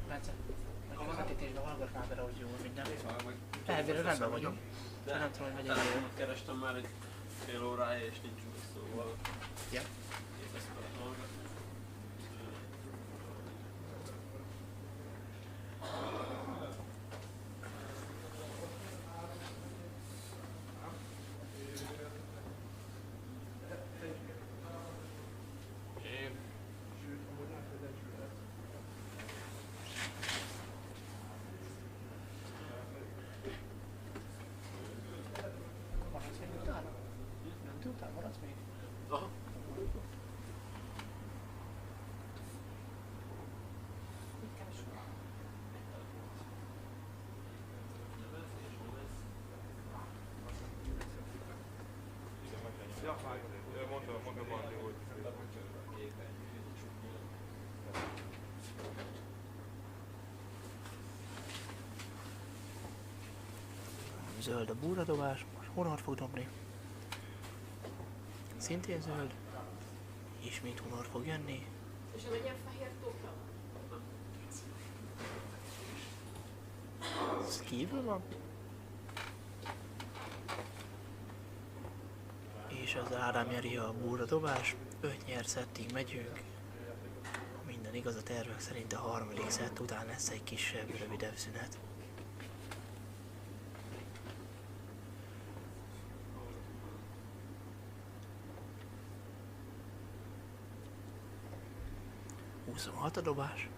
Bence, majd közvetítésben hallgatnál bele, hogy jól minden. Elvére rendben vagyok. Csak nem tudom, hogy megy egy kerestem már egy fél órája és nincs úgy, szóval... Ja. Én ezt vele hallgatni. Maradsz még utána? Döntő után maradsz még? Aha. Mit keresünk? Ja, mondta maga Bandi, hogy... Zöld a búradobás, most honor fog dobni. Szintén zöld. Ismét honor fog jönni. És ez egy ilyen fehér tokra? Ez kívül van. És az Ádám nyeri a búradobás. 5 nyert szettig megyünk. Ha minden igaz, a tervek szerint a harmadik szett után lesz egy kisebb, rövidebb szünet. Huszonhat a dobás.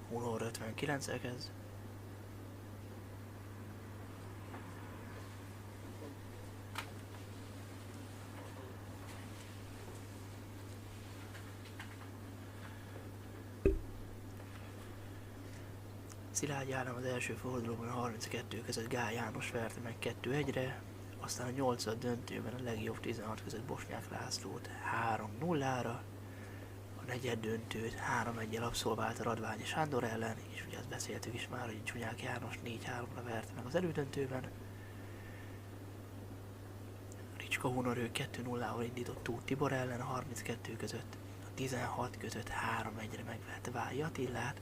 Honor 59-el kezd. Szilágy Ádám az első fordulóban a 32 között Gál János verte meg 2-1-re, aztán a 8. döntőben a legjobb 16 között Bosnyák Lászlót 3-0-ra, a negyed döntőt 3-1-el abszolválta Radványi Sándor ellen, és ugye azt beszéltük is már, hogy Csúnyák János 4-3-ra verte meg az elődöntőben. Ricska Hunor ő 2-0-val indított Tóth Tibor ellen a 32 között, a 16 között 3-1-re megverte Vályi Attillát,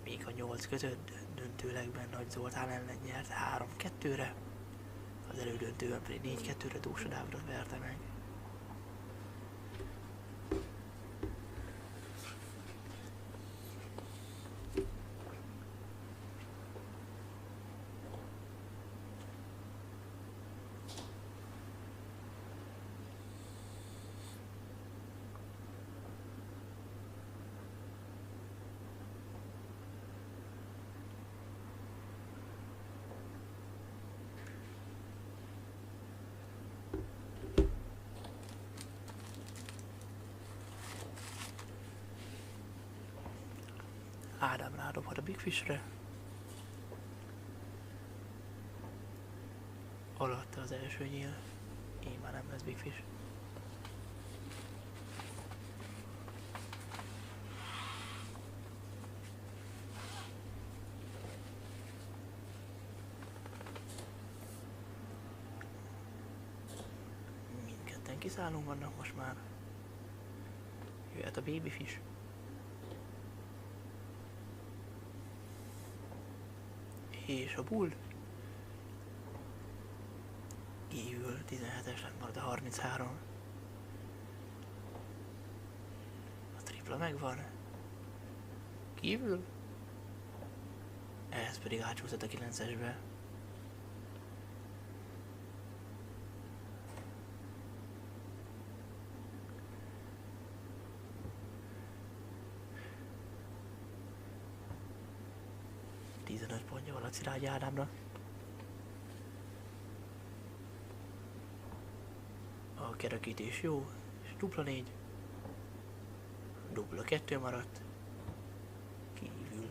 míg a 8 között döntőlegben Nagy Zoltán ellen nyert 3-2-re, az elődöntőben pedig 4-2-re Dósa Dávidot verte meg. Ádám rádobhat a Big Fishre. Alatta az első nyíl. Így már nem lesz Big Fish. Mindketten kiszállunk vannak most már. Jöhet a Baby Fish. És a bull kívül 17-es lett marad a 33. A tripla megvan. Kívül. Ehhez pedig átsúszott a 9-esbe. Pontja van a Szilágy Ádámnak. A kerekítés jó, és dupla 4. Dupla 2 maradt. Kívül.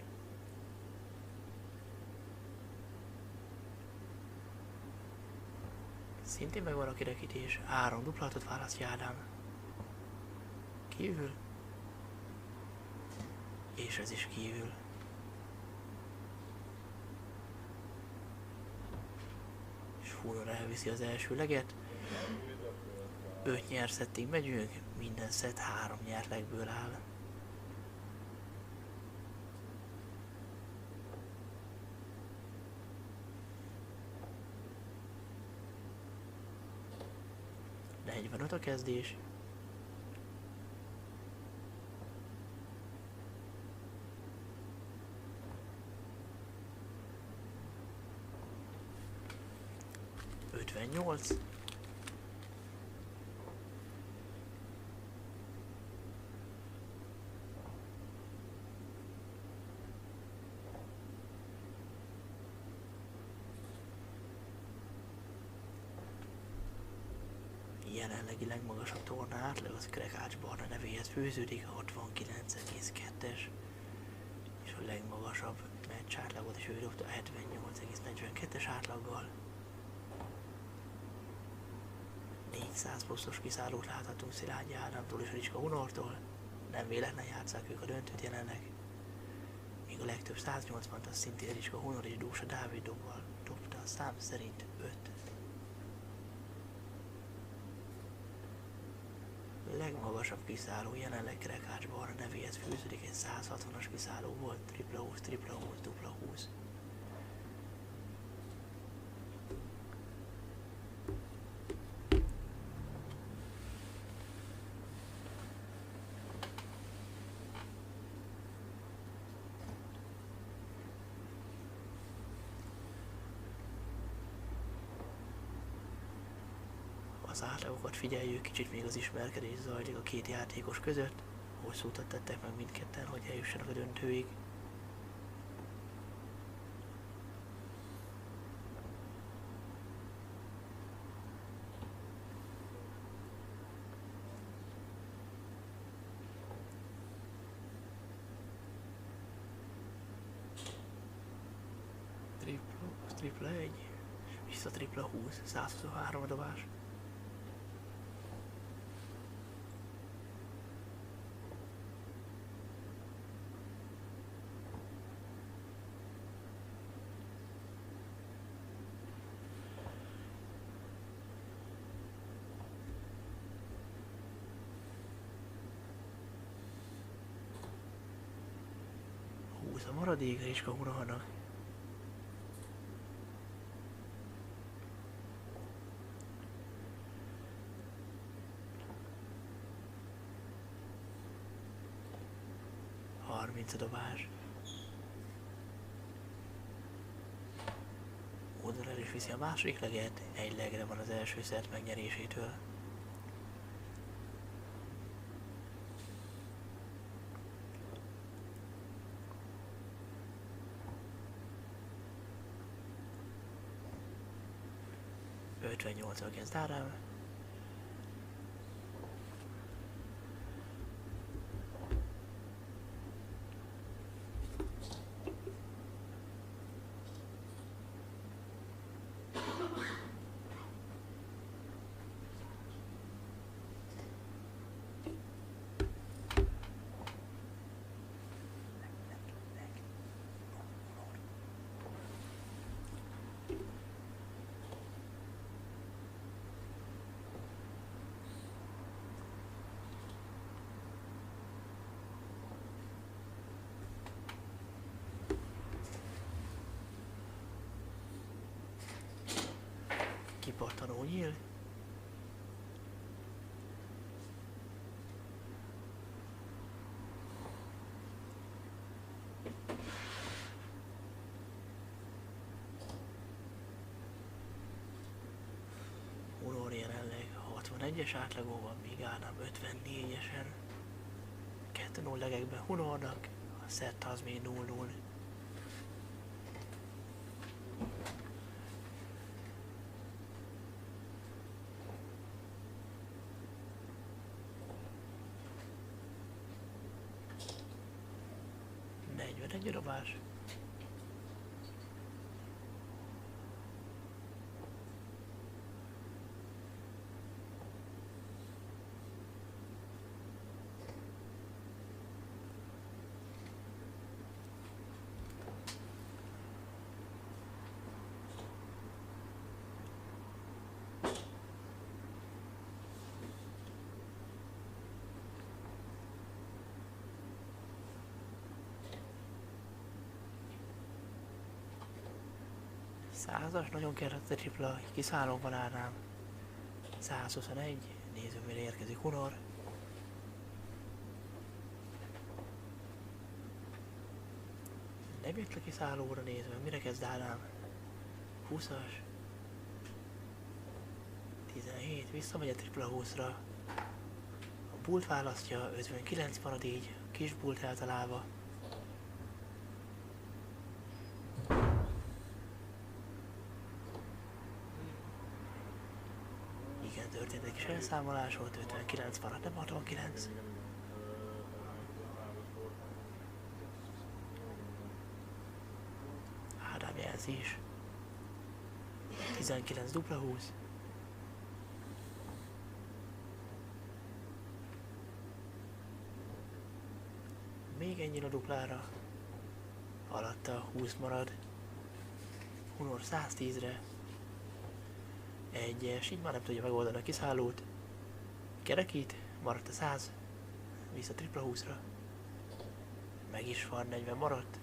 Szintén megvan a kerekítés. 3 dupla 6-ot választja Ádám. Kívül. És ez is kívül. Hunor elviszi az első leget. 5 nyert szettig megyünk, minden szett 3 nyert legből áll. De 45 a kezdés. Ötvennyolc. Jelenlegi legmagasabb torna átlag az Krekács Barna nevéhez fűződik, a 69,2-es, és a legmagasabb meccs átlagot is ő dobta 78,42-es átlaggal. 400 pluszos kiszállót láthatunk Szilágyi Ádámtól és a Ricska Hunortól, nem véletlen játsszák ők a döntőt jelenleg. Míg a legtöbb 180-at az szintén Ricska Hunor és Dósa Dávid dobta a szám szerint 5. Legmagasabb kiszálló jelenleg Krekács Barna nevéhez fűződik, egy 160-as kiszálló volt, tripla 20, tripla 20, dupla 20. Az átlagokat figyeljük, kicsit még az ismerkedés zajlik a két játékos között. Hosszú utat tettek meg mindketten, hogy eljussanak a döntőig. Tripla 1, vissza tripla 20, 123 a dobás. A maradék Ricska Hunornak. A dobás. Oldal el is viszi a második leget, egy legre van az első szett megnyerésétől. Ötvennyolccal kezd Ádám. Kipattanó nyíl. Hunor jelenleg 61-es átlagóban, míg Ádám 54-esen. 2-0 legekben Hunornak, a szett az még 0-0. Egy dobás. 100-as, nagyon kellett a tripla, kiszállóban állnám. 121, nézzük mire érkezik Hunor. Nem jött le kiszállóra nézve, mire kezd állnám? 20-as. 17, visszamegy a tripla 20-ra. A bult választja, 59 marad így, kis bult eltalálva. Igen, történt egy kis elszámolás volt, 59 marad, nem 69. Ádám jelzés. 19 dupla 20. Még ennyire a duplára. Alatta 20 marad. Hunor 110-re. Egyes, így már nem tudja megoldani a kiszállót. Kerekít, maradt a 100. Vissza tripla 20-ra. Meg is van, 40 maradt.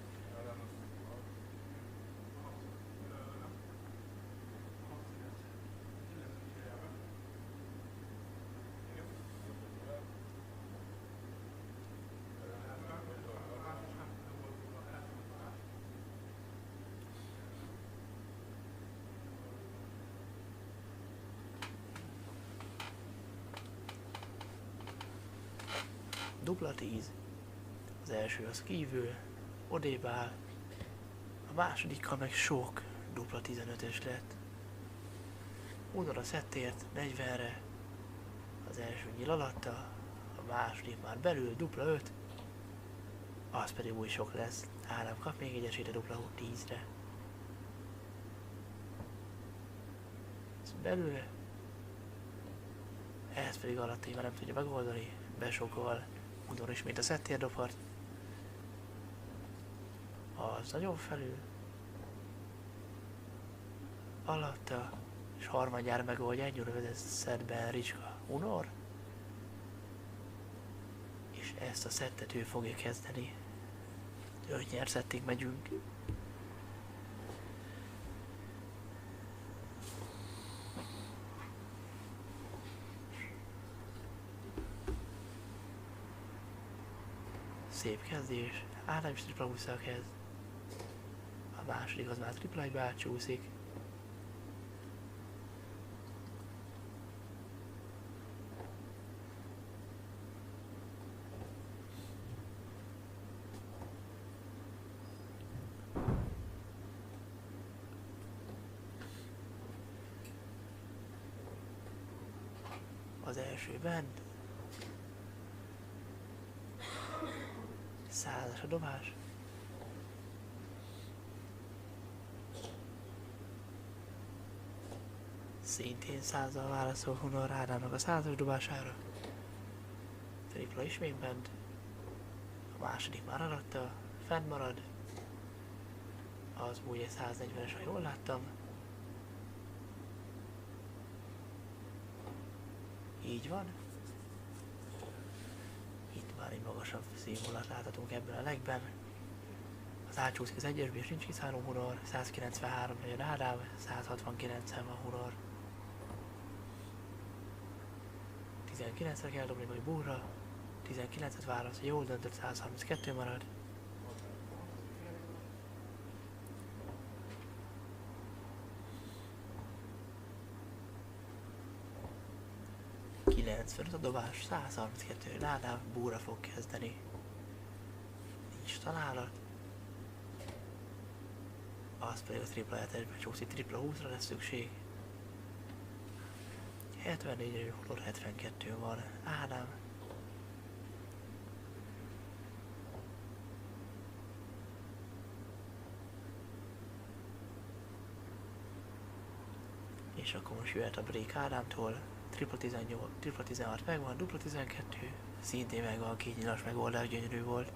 Dupla 10. Az első az kívül, odébb áll. A másodikkal meg sok dupla 15-ös lett. Hunor a szettért 40-re. Az első nyíl alatta, a második már belül dupla 5. Az pedig új sok lesz. Ádám kap még egy esélyt a dupla 10-re. Ez belül. Ez pedig alatt így már nem tudja megoldani. Besokol. Hunor ismét a szettér dobhat. Az nagyon felül. Alatta. És harmadjára megoldja egy rövideszedben Ricska Hunor. És ezt a szettet ő fogja kezdeni. 5 nyer szettig megyünk. Szép kezdés. Ádám is tripla 20-szal kezd. A második az már tripla 1-be átcsúszik. Az első bent. 100-as a dobás. Szintén 100-zal válaszol Hunor Ádámnak a 100-as dobására. Tripla ismét bent. A második már alatta, fent marad. Az úgy egy 140-es, ha jól láttam. Így van. Itt már egy magasabb színvonalat láthatunk ebben a legben. Az átcsúszik az egyesbe és nincs kiszálló Hunor. 193 legyen Ádám, 169-en van Hunor. 19-re kell dobni vagy búrra. 19-et válasz, jól döntött, 132 marad. A dobás, 132 Ádám, búra fog kezdeni. Nincs találat. Az pedig a tripla 7-esbe csúszik, tripla 20-ra lesz szükség. 74-re, Hunor 72 van. Ádám. És akkor most jöhet a break Ádámtól. Tripla 18, tripla 16 megvan, dupla 12, szintén megvan, két nyilas megoldás, gyönyörű volt.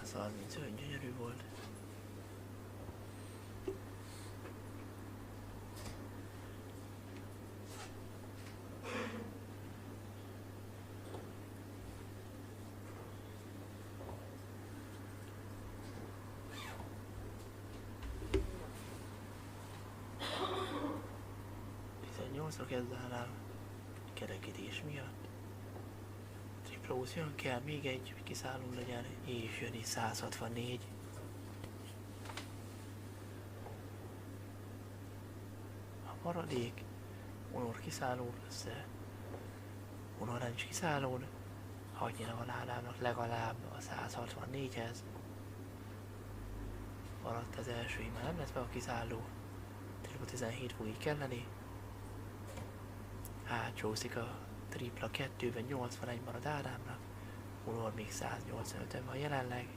135 gyönyörű volt. Nyolcra kezd Ádám, kerekítés miatt. Tripla 20 jön, kell még egy, hogy kiszálló legyen, és jön itt 164. A maradék, Unor kiszálló lesz-e? Unor nincs kiszállón, annyira van Ádámnak legalább a 164-hez. Maradt az első, így már nem lesz meg a kiszálló. Tripla 17 fog így kelleni. Átcsúszik a tripla 2-ben, 81 marad Ádámnak. Unor még 185-en van jelenleg.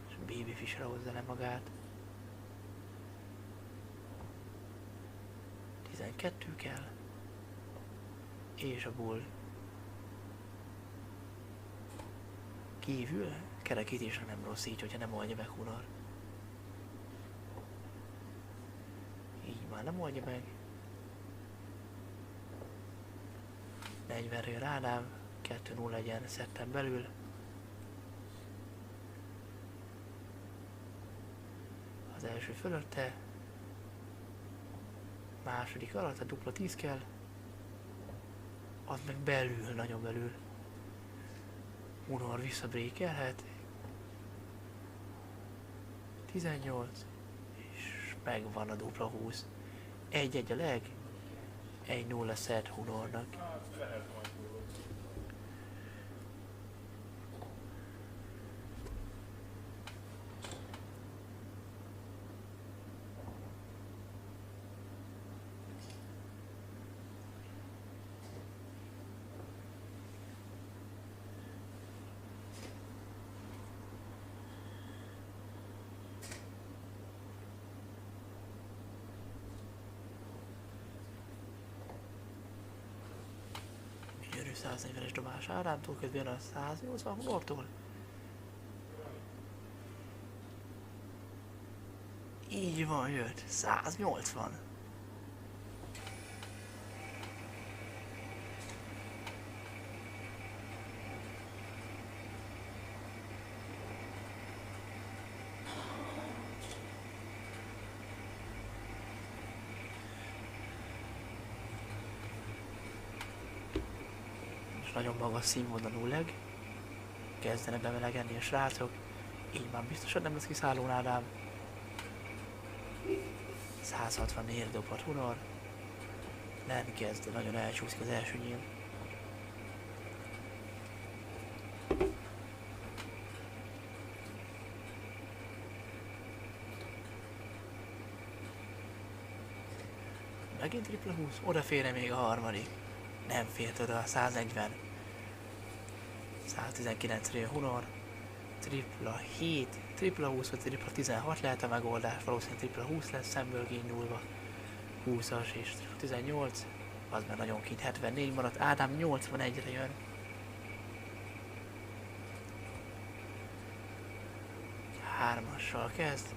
És Baby Fisher hozza le magát. 12 kell. És a Bull kívül kerekítésre nem rossz így, hogyha nem oldja meg Unor. Így már nem oldja meg. 40-re jön Ádám, 2-0 legyen szetten belül. Az első fölötte. Második alatt a dupla 10 kell. Az meg belül, nagyon belül. Unor visszabrékelhet. 18. És megvan a dupla 20. 1-1 a leg. 1-0 szed Unornak. Lehet majd túl. Gyönyörű 140-es dobás Ádámtól, közben a 180 Unortól. Így van, jött. 180. Nagyon magas színvonalú leg. Kezdenek bemelegedni a srácok. Így már biztosan nem lesz kiszálló Ádám. 164 dobhat Unor. Nem kezd, nagyon elcsúszik az első nyíl. Megint tripla 20, odafér még a harmadik. Nem fért oda, 140. 119-re jön Unor. Tripla 7, tripla 20 vagy tripla 16 lehet a megoldás, valószínűleg tripla 20 lesz szemből kiindulva. 20-as és tripla 18, az már nagyon kint, 74 maradt, Ádám 81-re jön. Hármassal kezd,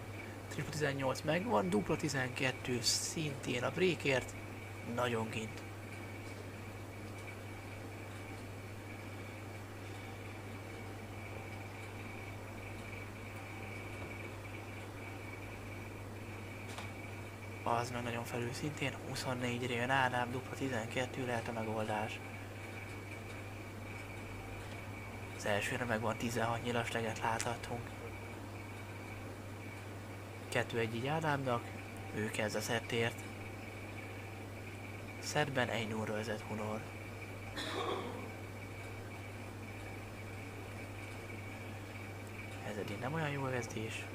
tripla 18 megvan, dupla 12 szintén a breakért, nagyon kint. Az meg nagyon felül szintén, 24-re jön Ádám, dupla 12 lehet a megoldás. Az elsőre megvan 16 nyilas leget láthatunk. 2-1 így Ádámnak, ő kezd a szettért. Szettben 1-0 vezet Unor. Ez eddig nem olyan jó kezdés.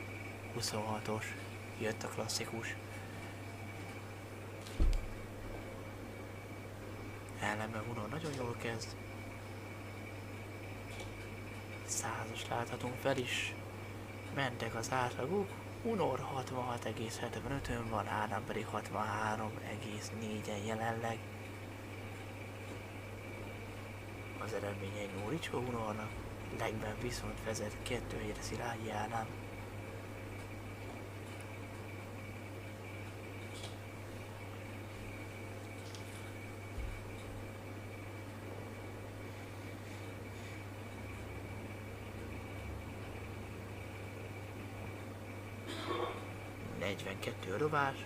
26-os, jött a klasszikus. Ellenben Unor nagyon jól kezd. 100-as láthatunk, fel is mentek az átlagok. Unor 66,75-ön van, Ádám pedig 63,4-en jelenleg. Az eredményei Nóricsó Hunornak, legben viszont vezet 2-1-re Szilágyi Ádám. A dobás.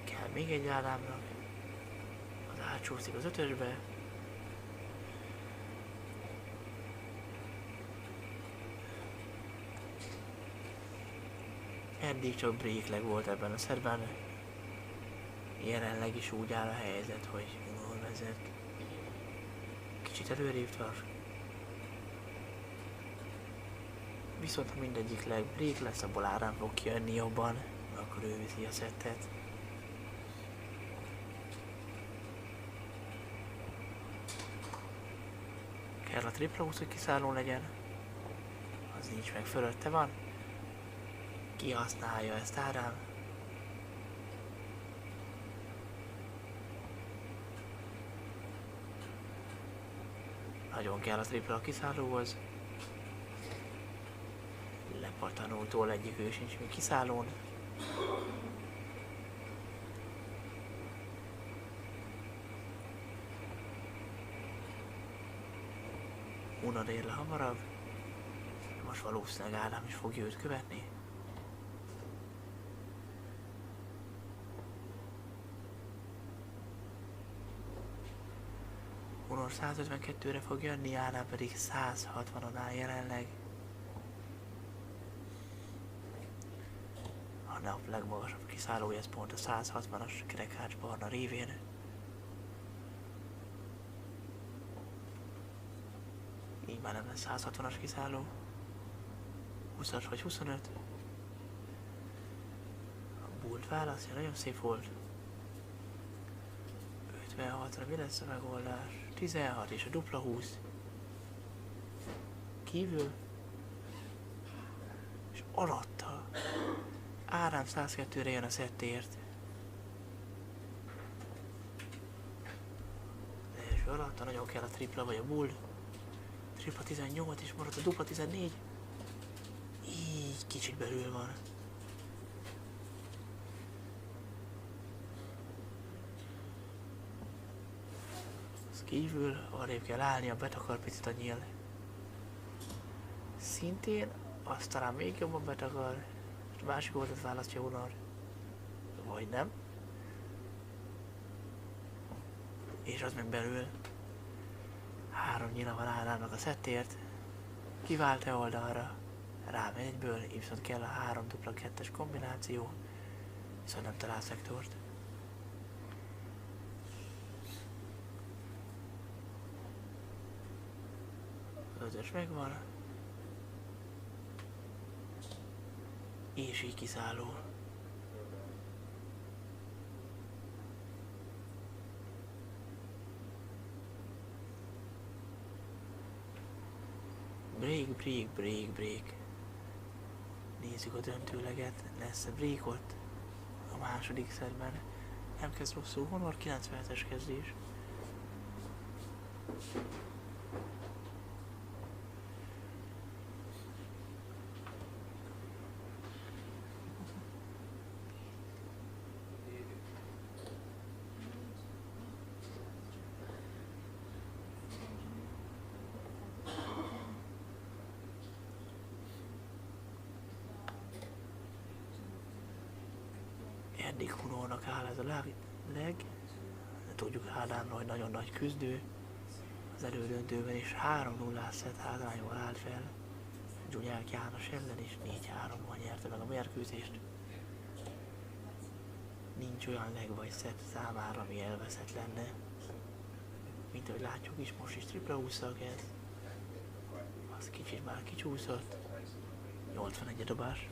Kell még egy Ádámnak. Az átsúszik az 5-ösbe. Eddig csak breakleg volt ebben a szerben. Jelenleg is úgy áll a helyzet, hogy Hunor vezet. Kicsit előrébb tart. Viszont ha mindegyik leg break lesz, abból Ádám fog kijönni jobban, akkor ő viszi a szettet. Kell a tripla 20, hogy kiszálló legyen. Az nincs meg, fölötte van. Kihasználja ezt Ádám. Nagyon kell a tripla a kiszállóhoz. Lepattanótól egyik ő sincs még kiszállón. Hunor ér le hamarabb. Most valószínűleg Ádám is fogja őt követni. Hunor 152-re fog jönni, Ádám pedig 160-on áll jelenleg. A nap legmagasabb kiszállója, ez pont a 160-as Kerekhács Barna révén. Így már nem lesz 160-as kiszálló. 20-as vagy 25. A Bult válaszja, nagyon szép volt. 56-ra mi lesz a megoldás? 16 és a dupla 20. Kívül. És alatta. Ádám 102-re jön a szettért. Az első alatta nagyon kell a tripla vagy a bull. Tripla 18 és maradt a dupla 14. Így kicsit belül van. Az kívül arrébb kell állni, a betakar picit a nyíl. Szintén azt talán még jobban betakar. A másik oldalt választja Hunor. Vagy nem. És az meg belül. 3 nyila van Ádámnak a szettért. Kivált-e oldalra? Rámegy egyből, viszont kell a 3 dupla 2-es kombináció. Viszont nem talál szektort. Az 5-ös megvan. És így kiszálló. Break. Nézzük a döntőleget, lesz-e breakot a második szerben. Nem kezd rosszul, Hunor 97-es kezdés. Eddig Hunornak áll ez a leg. De tudjuk Ádámra, hogy nagyon nagy küzdő. Az elődöntőben is 3-0 szett hátrányból állt fel. Dzsunyák János ellen is 4-3-ban nyerte meg a mérkőzést. Nincs olyan leg vagy szett számára, ami elveszett lenne. Mint ahogy látjuk is, most is tripla 20-szal kezd. Az kicsit már kicsúszott. 81 a dobás.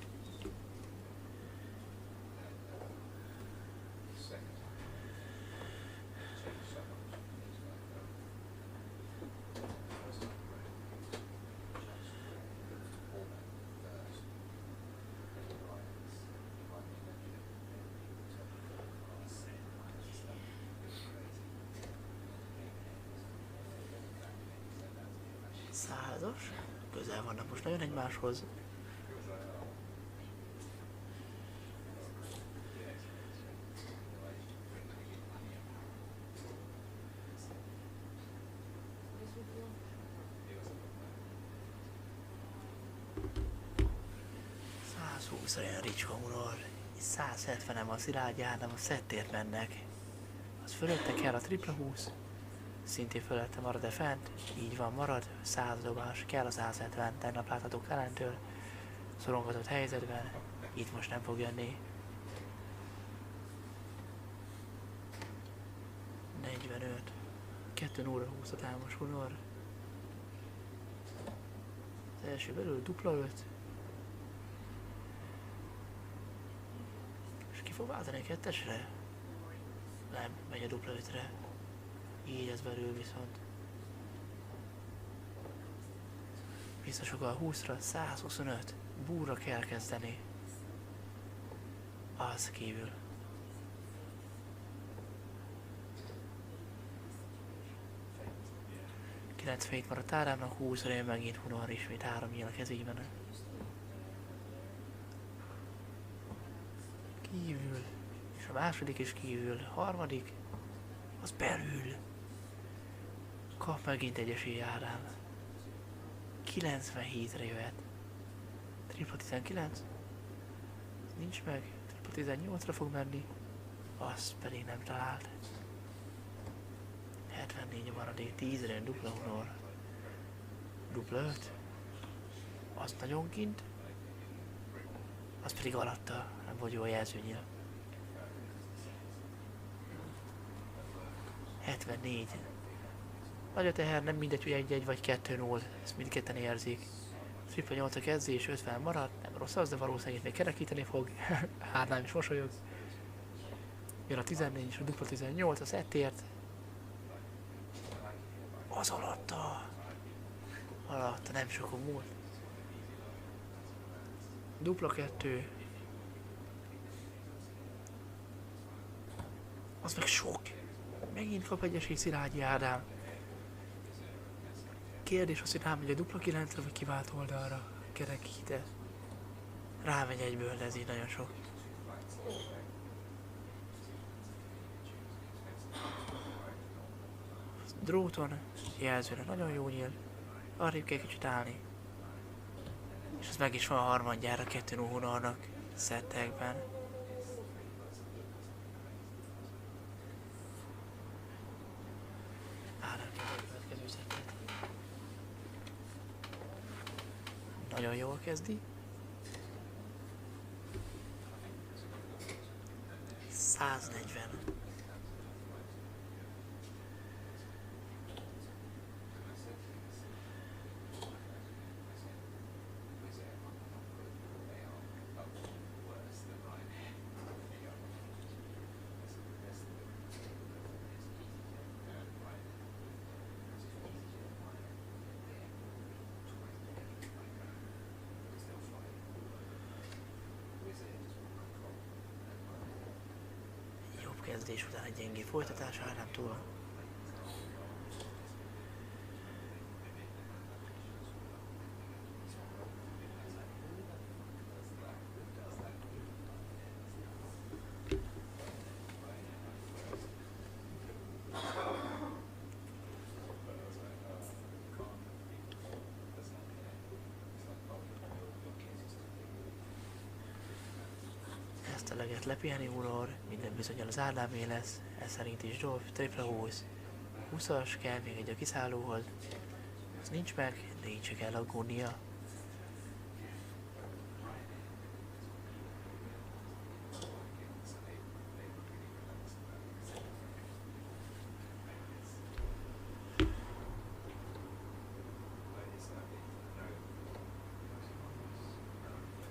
100-as. Közel vannak most nagyon egymáshoz. Olyan Ricska Unor, 170-en van Szilágyi Ádám, a szettért mennek. Az fölötte kell a tripla 20, szintén fölötte marad-e fent, így van, marad, 100 dobás, kell a 170, tegnap láthatók ellentől, szorongatott helyzetben, itt most nem fog jönni. 45, 2 óra 20 a támos Unor. Az első belül dupla 5. Fog váltani a kettesre? Nem, megy a dupla 5-re. Így ez belül viszont. Visszasok a 20-ra, 125. Búra kell kezdeni. Az kívül. 97 maradt Ádámnak, 20-ra jön megint Hunor ismét 3 nyíl a kezében. Kívül, és a második is kívül, harmadik, az belül. Kap megint egy esély Ádám. 97-re jöhet. Tripla 19. Nincs meg. Tripla 18-ra fog menni. Azt pedig nem talált. 74 a maradék, 10-re jön dupla Hunor. Dupla 5. Az nagyon kint. Az pedig alatta, nem vagy jó a jelzőnyil. 74. Nagy a teher, nem mindegy, hogy 1-1 vagy 2-0, ezt mindketten érzik. Tripla 8 a kezdés, 50 marad, nem rossz az, de valószínűleg még kerekíteni fog. Ádám is mosolyog. Jön a 14 és a dupla 18, az ettért. Az alatta. Alatta, nem sokon múlt. Dupla 2. Az meg sok. Megint kap egy esély Szilágyi Ádám. Kérdés az, hogy rámegy a dupla 9-re, vagy kivált oldalra. Kerekíte. Rámegy egyből, de ez így nagyon sok. Dróton, jelzőre nagyon jó nyíl. Arrébb kell kicsit állni. És ez meg is van a harmadjára 2-0 Hunornak szettekben. Ádám a következő szettet. Nagyon jól kezdi. 140. Kezdés után egy gyengé folytatás Ádámtól. Ezt a leget lepihenni Hunor, minden bizonnyal az Ádámé lesz, ez szerint is Dolph, tripla 20. 20-as kell még egy a kiszállóhoz. Az nincs meg, de így se kell aggódnia.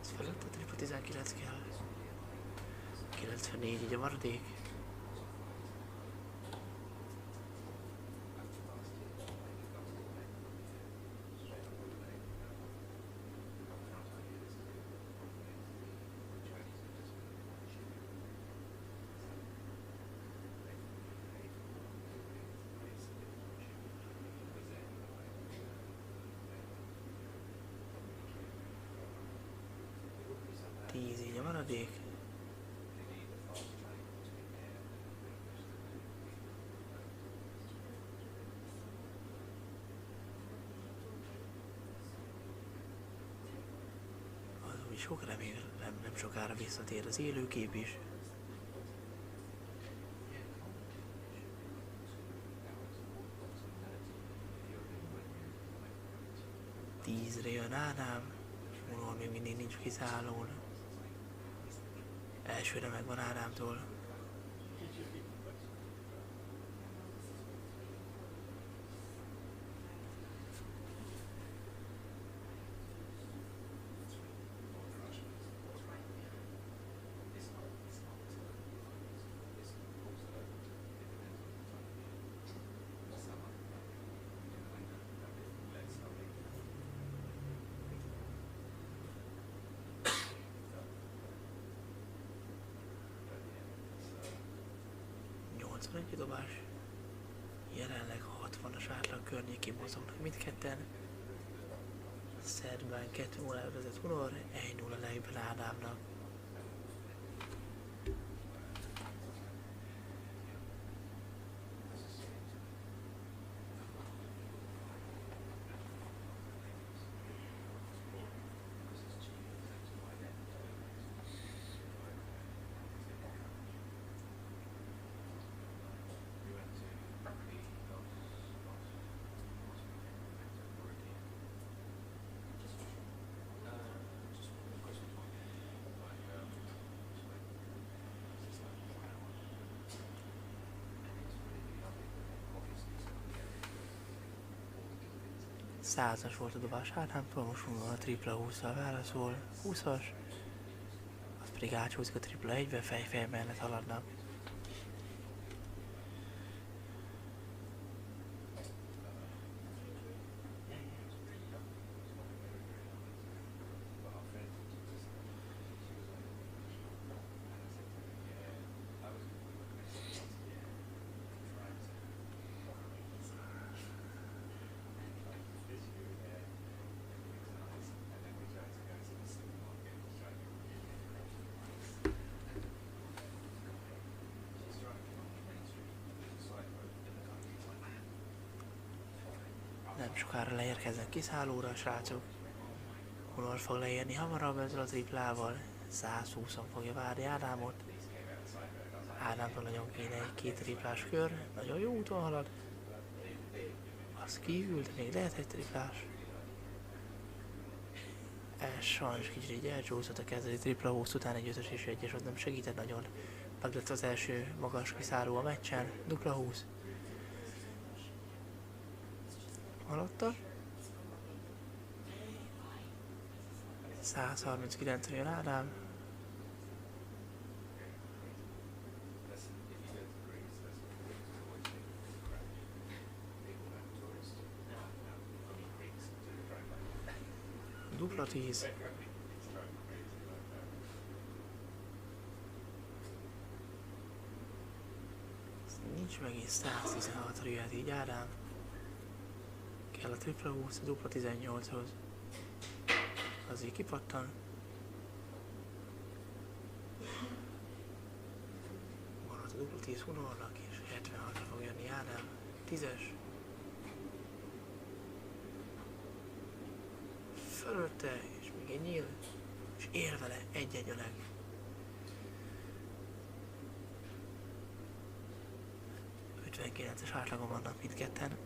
Ez felett a tripla 19 kell. 94 így a maradék. maradék. Az úgy sok remélem nem sokára visszatér az élőkép is. Tízre jön Ádám, Munor még mindig nincs kiszállón. Elsőre megvan Ádámtól. Egy dobás. Jelenleg 60-as átlag környékén mozognak mindketten. Szerdán 2-0 vezet Munor, 1-0 lejben Ádámnak. Százas volt a dobás Ádámtól, most Munor a tripla 20-szal válaszol, 20-as, az pedig átsúszik a tripla 1-be, fej mellett haladnak. Nem sokára leérkeznek kiszállóra a srácok. Munor fog leérni hamarabb ezzel a triplával. 120-on fogja várni Ádámot. Ádámtól nagyon kéne egy két triplás kör. Nagyon jó úton halad. Az kívül, de még lehet egy triplás. Ez sajnos kicsit így elcsúszott a kezdeti tripla 20 után egy 5-ös és 1-es, az nem segített nagyon. Meg lett az első magas kiszálló a meccsen. Dupla 20. Alatta. 139-re jön Ádám. Dupla 10. Nincs megint 116-ra jöhet így Ádám. Kell a tripla 20, a dupla 18-hoz. Az így kipattan. Marad a dupla 10 Munornak, és 76-ra fog jönni Ádám. 10-es. Fölötte, és még egy nyíl, és él vele egy-egy öleg. Es átlagon vannak mindketten.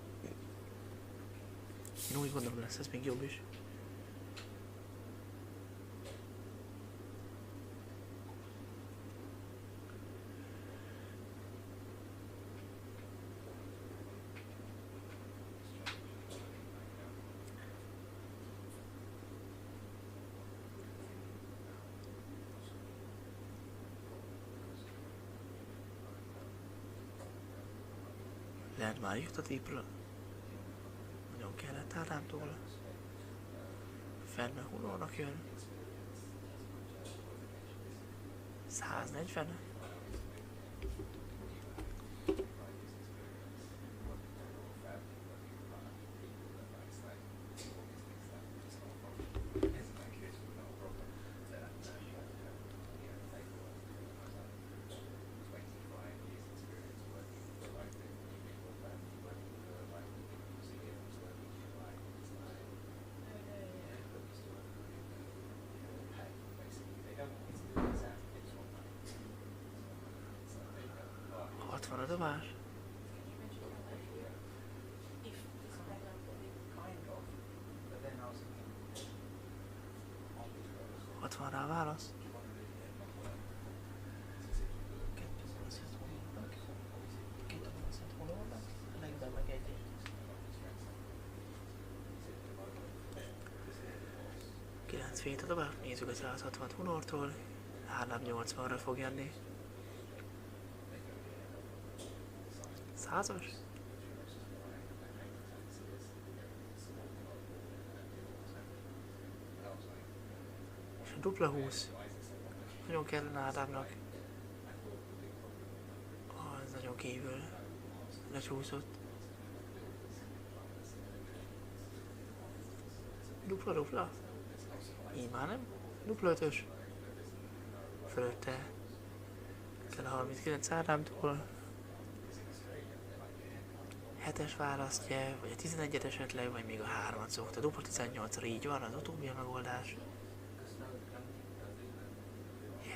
Én úgy gondolom, lesz ez még jobb is. Lehet már jött a tripla. Nagyon kellett Ádámtól. Fenn Munornak jön. 140. dobás. Ott van rá a válasz. Kilenc fét a dobás, nézzük a 160 Hunortól. Hárláb 80-ra fog jönni. 100-as? És a dupla 20. Nagyon kellene Ádámnak. Ez nagyon kívül lecsúszott. Dupla? Így már nem? Dupla 5-ös. Fölötte kell a 39 Ádámtól. 7-es választja, vagy a 11-et esetleg, vagy még a 3-at szokta. Dupla 18-ra így van, az utóbbi a megoldás.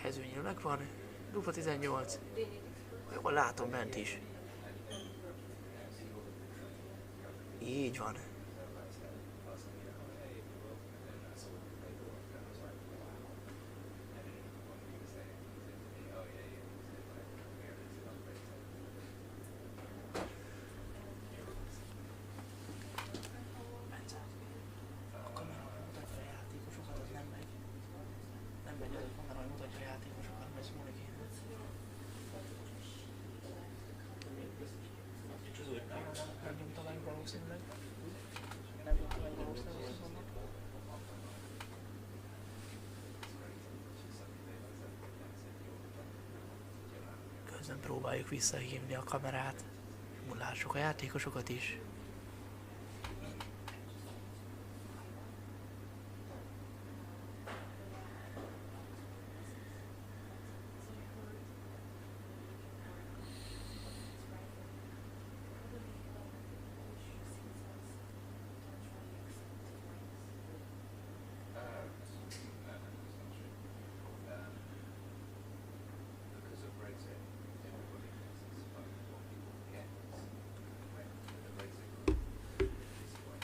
Jelzőnyilnek van, dupla 18. Jól látom bent is. Így van. Közben próbáljuk visszahívni a kamerát. Lássuk a játékosokat is.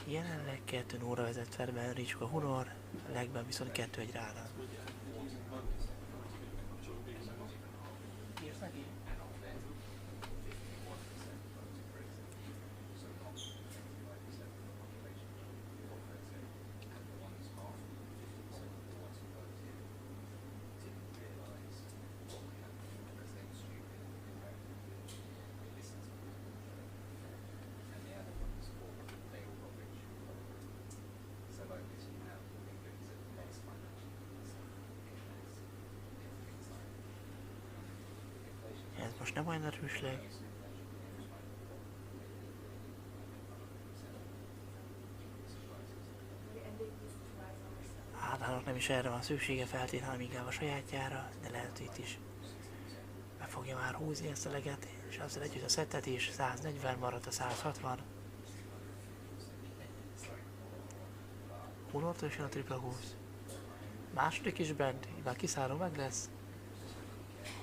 Jelenleg 2-0 vezet Ferben Ricska Hunor, a legben viszont 2-1 Ráda. Írsz neki? Ez most nem olyan erősleg. Ádámnak nem is erre van szüksége feltétlenül, hanem inkább a sajátjára, de lehet, hogy itt is meg fogja már húzni ezt a leget, és azzal együtt a szettet is, 140 maradt a 160. Hunortól jön a tripla 20. Második is bent, már kiszálló meg lesz.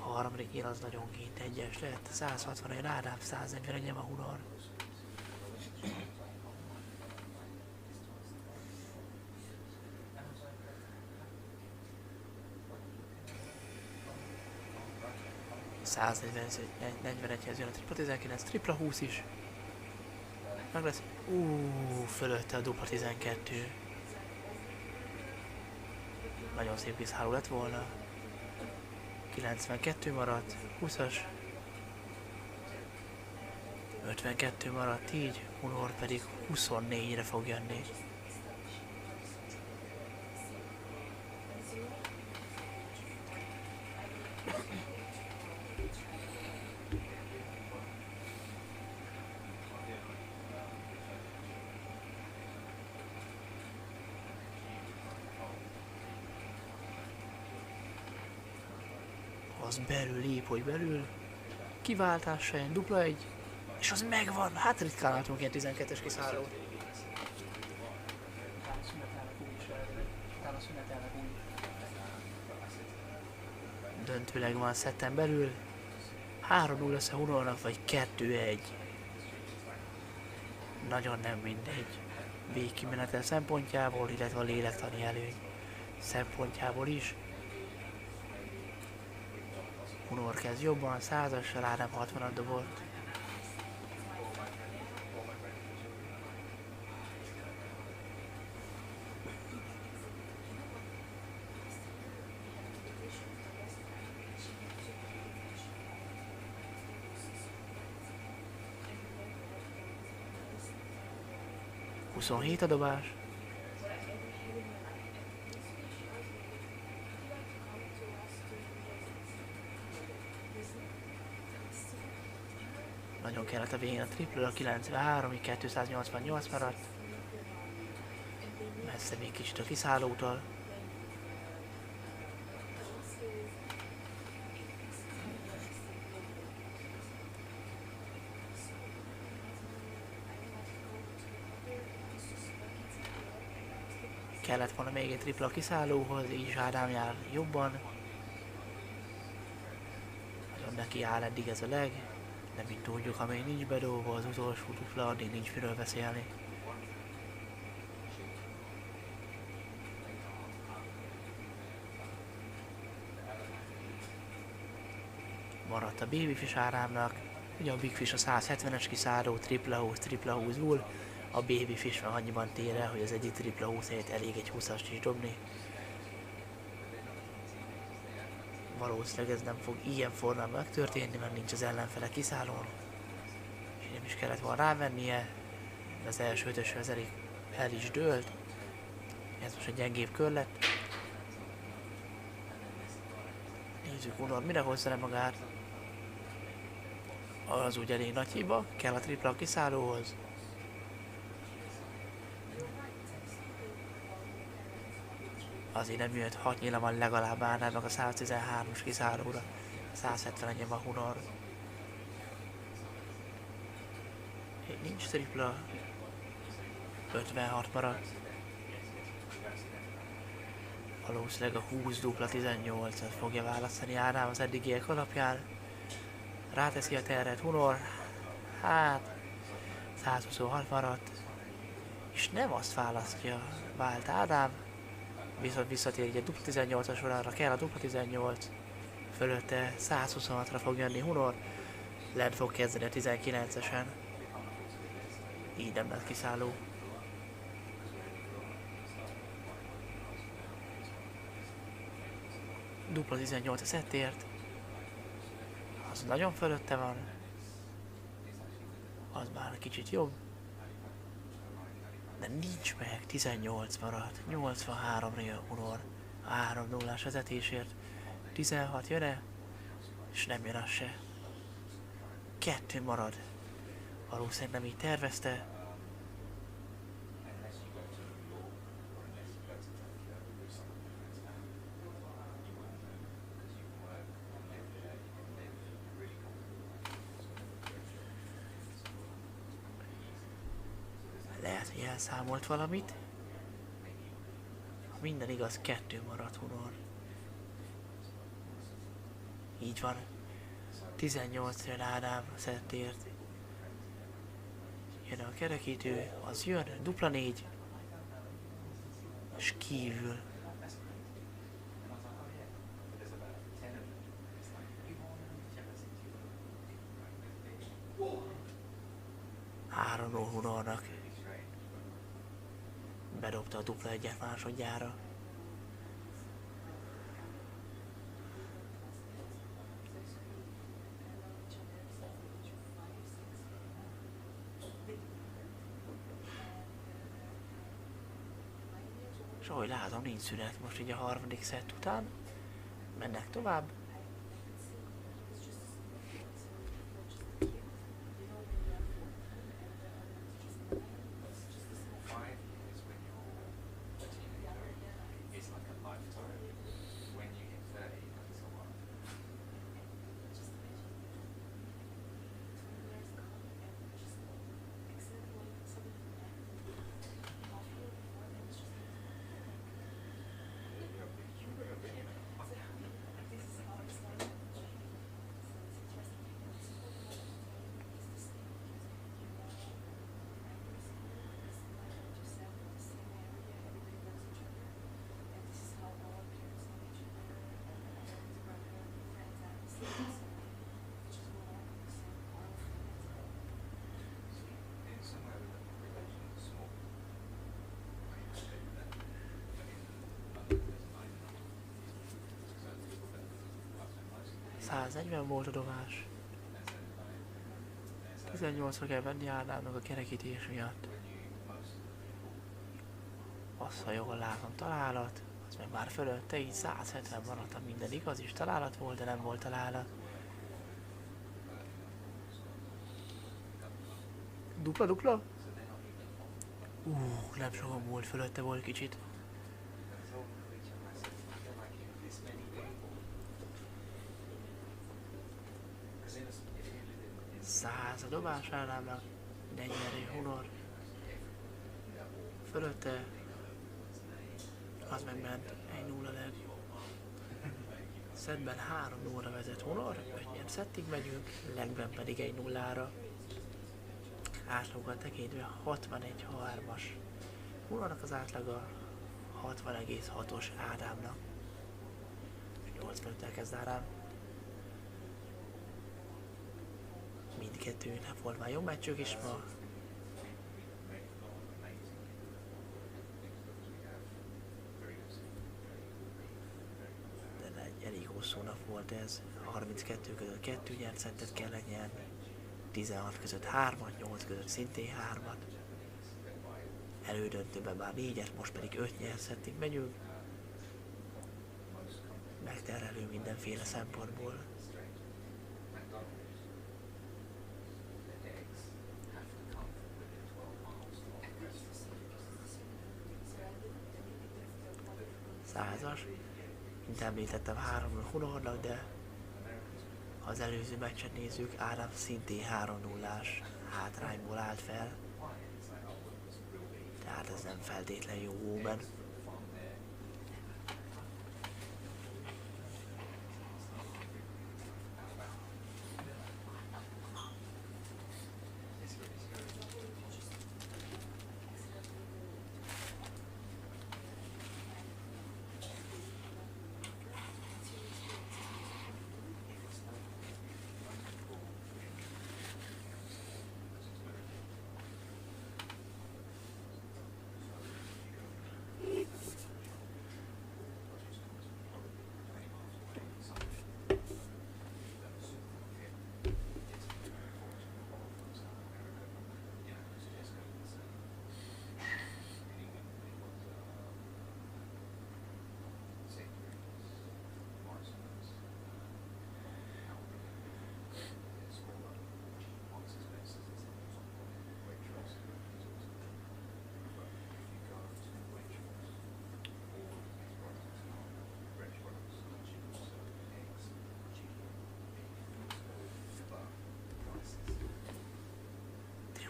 A harmadik nyíl az nagyon kint, egyes lett, 160 jön Ádám, 141 a Hunor. A 141-hez jön a tripla 19, tripla 20 is. Meg lesz, fölötte a dupla 12. Nagyon szép kiszálló lett volna. 92 maradt, 20-as. 52 maradt így, Hunor pedig 24-re fog jönni. Az belül, épp hogy belül. Kiváltás se, dupla 1. És az megvan, hát ritkán látunk ilyen 12-es kiszállót. Döntőleg van szetten belül. 3-0 lesz a Hunornak, vagy 2-1. Nagyon nem mindegy. Végkimenetel szempontjából, illetve a lélektani előny szempontjából is. Hunor kezd jobban, 100-assal, Ádám 60-at dobott. Huszonhét a dobás. Nagyon kellett a végén a triple, a 93-ig 288 maradt. Messze még kicsit a kiszállótól. Kellett volna még egy tripla a kiszállóhoz, így is Ádám jár jobban. Nagyon neki áll eddig ez a leg. De mint tudjuk, ha még nincs bedobva az utolsó tripla, addig nincs miről beszélni. Maradt a Babyfish Ádámnak. Ugye a Big Fish a 170-es kiszálló, tripla húzul. A Babyfish meg annyiban tér el, hogy az egyik tripla 20 helyett elég egy 20-ast is dobni. Valószínűleg ez nem fog ilyen formában megtörténni, mert nincs az ellenfele kiszállón. És nem is kellett volna rávennie, de az első ötösről az elég el is dőlt. Ez most egy gyengébb kör lett. Nézzük, Hunor mire hozza le magát. Az úgy elég nagy hiba, kell a tripla a kiszállóhoz. Azért nem jött 6 nyila van legalább Ádámnak a 113-as kiszállóra. 170 ennyi van Hunor. Nincs tripla. 56 maradt. Valószínűleg a 20 dupla 18-at fogja választani Ádám az eddigiek alapján. Ráteszi a terret Hunor. Hát 126 maradt. És nem azt választja vált Ádám. Viszont visszatér egy dupla 18-as soránra, kell a dupla 18. Fölötte 126-ra fog jönni Hunor. Lent fog kezdeni a 19-esen. Így nem lett kiszálló. Dupla 18 a szettért. Az nagyon fölötte van. Az már kicsit jobb. De nincs meg, 18 maradt, 83-ra jön Hunor a 3-0-ás vezetésért. 16 jön-e? És nem jön az se. 2 marad. Valószínűleg nem így tervezte. Lehet, hogy elszámolt valamit. Ha minden igaz, 2 maradt Hunor. Így van. 18 jön Ádám a szettért. Jön a kerekítő, az jön, dupla 4. És kívül. Három Hunornak. Bedobta a dupla egyet másodjára. És ahogy látom, nincs szünet most így a harmadik szett után. Mennek tovább. 140 volt a dobás. 18-ra kell venni Ádámnak a kerekítés miatt. Azt, ha jól látom, találat, az meg már fölötte, így 170 maradt, a minden igaz is találat volt, de nem volt találat. Dupla? Nem sokan múlt, fölötte volt kicsit. Száz a dobás Ádámnak, 40 Hunor. Fölötte az megment 1-0 leg. Szettben 3-0-ra vezet Hunor, 5 nyert szettig megyünk, legben pedig 1-0-ra. Átlagokat tekintve 61-3-as. Hunornak az átlaga 60,6-os Ádámnak. 85-tel kezd Ádám. Mindkettőnek volt már jó meccsük is ma. De egy elég hosszú nap volt ez. 32 között 2 nyert szettet kellett nyerni. 16 között 3-at, 8 között szintén 3-at. Elődöntőben már 4-et, most pedig 5 nyert szettig megyünk. Megterelő mindenféle szempontból. Százas. Mint említettem, 3-0 Hunornak, de ha az előző meccset nézzük, Ádám szintén 3-0-ás hátrányból állt fel. Tehát ez nem feltétlen jó ómen.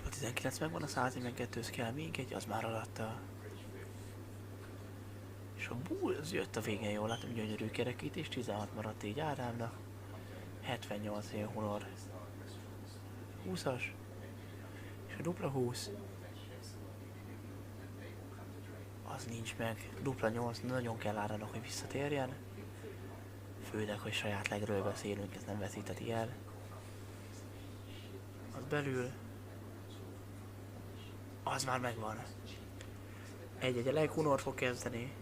A 19 megvan, a 142-höz kell még egy, az már alatta. És a Bulls jött a végén, jól látom, gyönyörű kerekítés, 16 maradt így Ádámnak. 78 év Hunor. 20-as. És a dupla 20. Az nincs meg. Dupla 8, nagyon kell Ádámnak, hogy visszatérjen. Főleg, hogy saját legről beszélünk, ez nem veszíteti el. Az belül. Az már megvan. Egy leg Hunor fog kezdeni.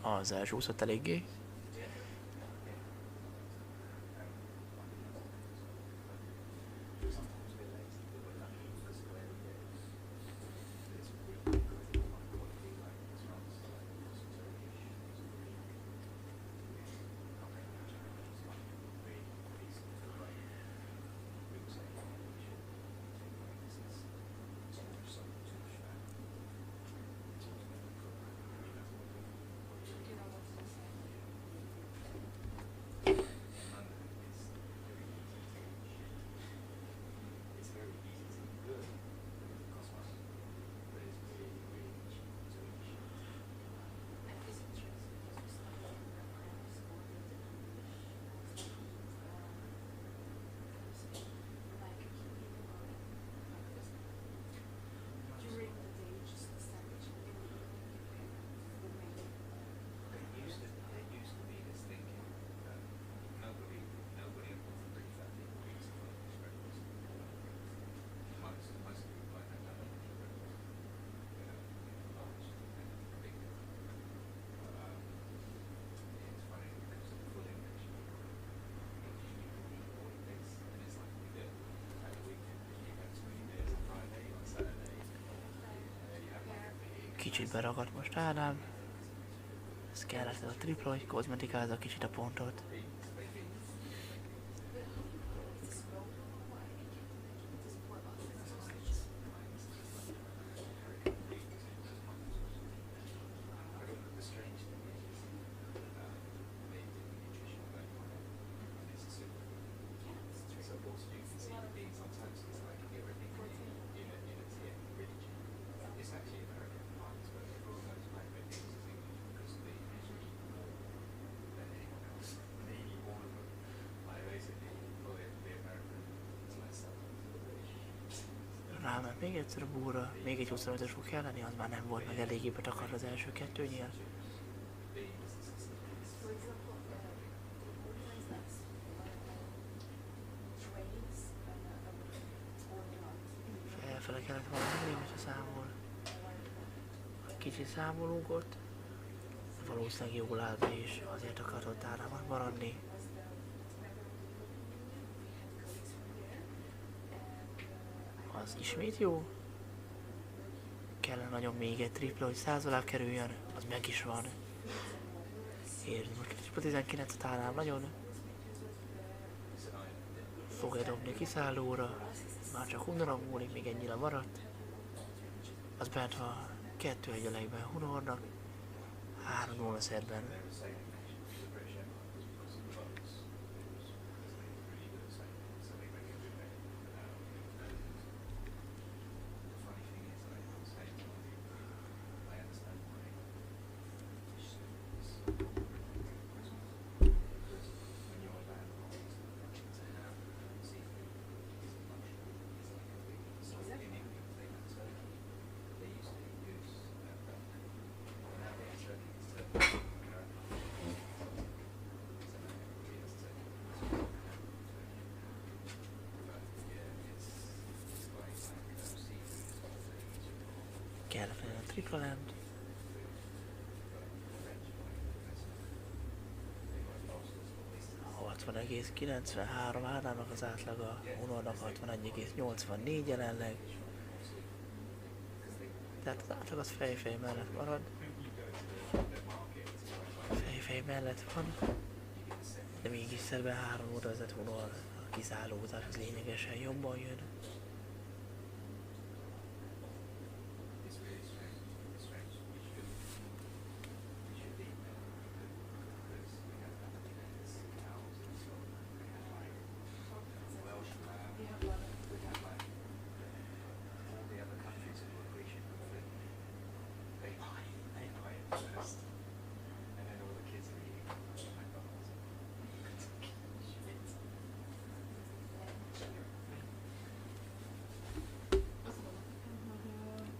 Az elsúszott eléggé. kicsit beragadt most Ádám. Ez kellett ez a tripla, hogy kozmetikázza kicsit a pontot. Ráment még egyszer a búra, még egy 25-ös fog kelleni, az már nem volt meg eléggé betakar az első kettőnyél. Felfele kellett valami, hogyha számol. Kicsit számolunk ott. Valószínűleg jól áll be is, azért akartott Ádámnak maradni. Az ismét jó. Kellene nagyon még egy tripla, hogy 100 alá kerüljön, az meg is van. Érd, most a 19 Ádám nagyon. Fog-e dobni kiszállóra, már csak Hunoron múlik, még ennyire maradt. Az bent van 2-1 a legben Hunornak, 3-0 szerben. Kell fel a tripla lent. A 60,93 Ádámnak az átlaga, Hunornak 61,84 jelenleg. Tehát az átlag az fejfej mellett marad. Fejfej mellett van. De mégis szerben 3 óra vezet Hunor, a kiszállózás az lényegesen jobban jön.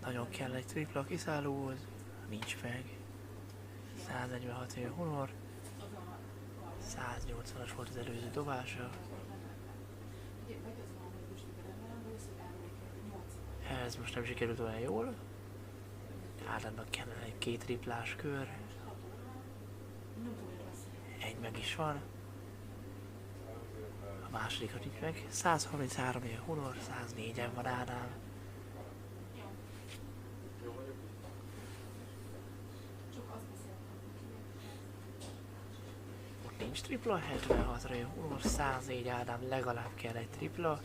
Nagyon kell egy tripla a kiszállóhoz, nincs meg. 146 év Hunor, 180-as volt az előző dobása. Ez most nem sikerült olyan jól. Ádámnak kellene egy 2 triplás kör. Egy meg is van. A másodikat nincs meg. 133 év Hunor, 104-en van Ádám. Nincs tripla, 76-ra jön Hunor, 104 Ádám, legalább kell egy tripla.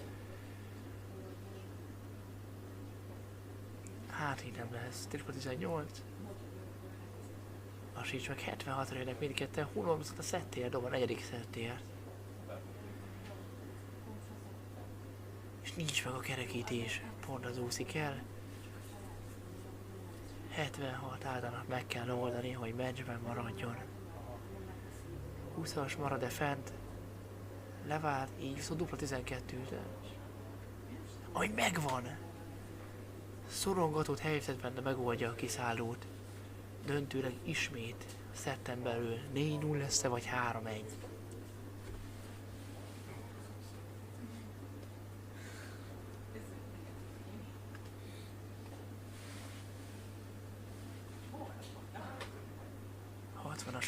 Hát így nem lesz, tripla 18. Lassíts meg, 76-ra jönnek mindketten, Hunor viszont a szettéért dob, a 4. szettéért. És nincs meg a kerekítés, pont az úszik el. 76 Ádámnak meg kell oldani, hogy meccsben maradjon. 20-as marad-e fent, levált, így viszont dupla 12-re. Ahogy megvan! Szorongatott helyzetben, de megoldja a kiszállót. Döntőleg ismét szetten belül 4-0 lesz-e vagy 3-1.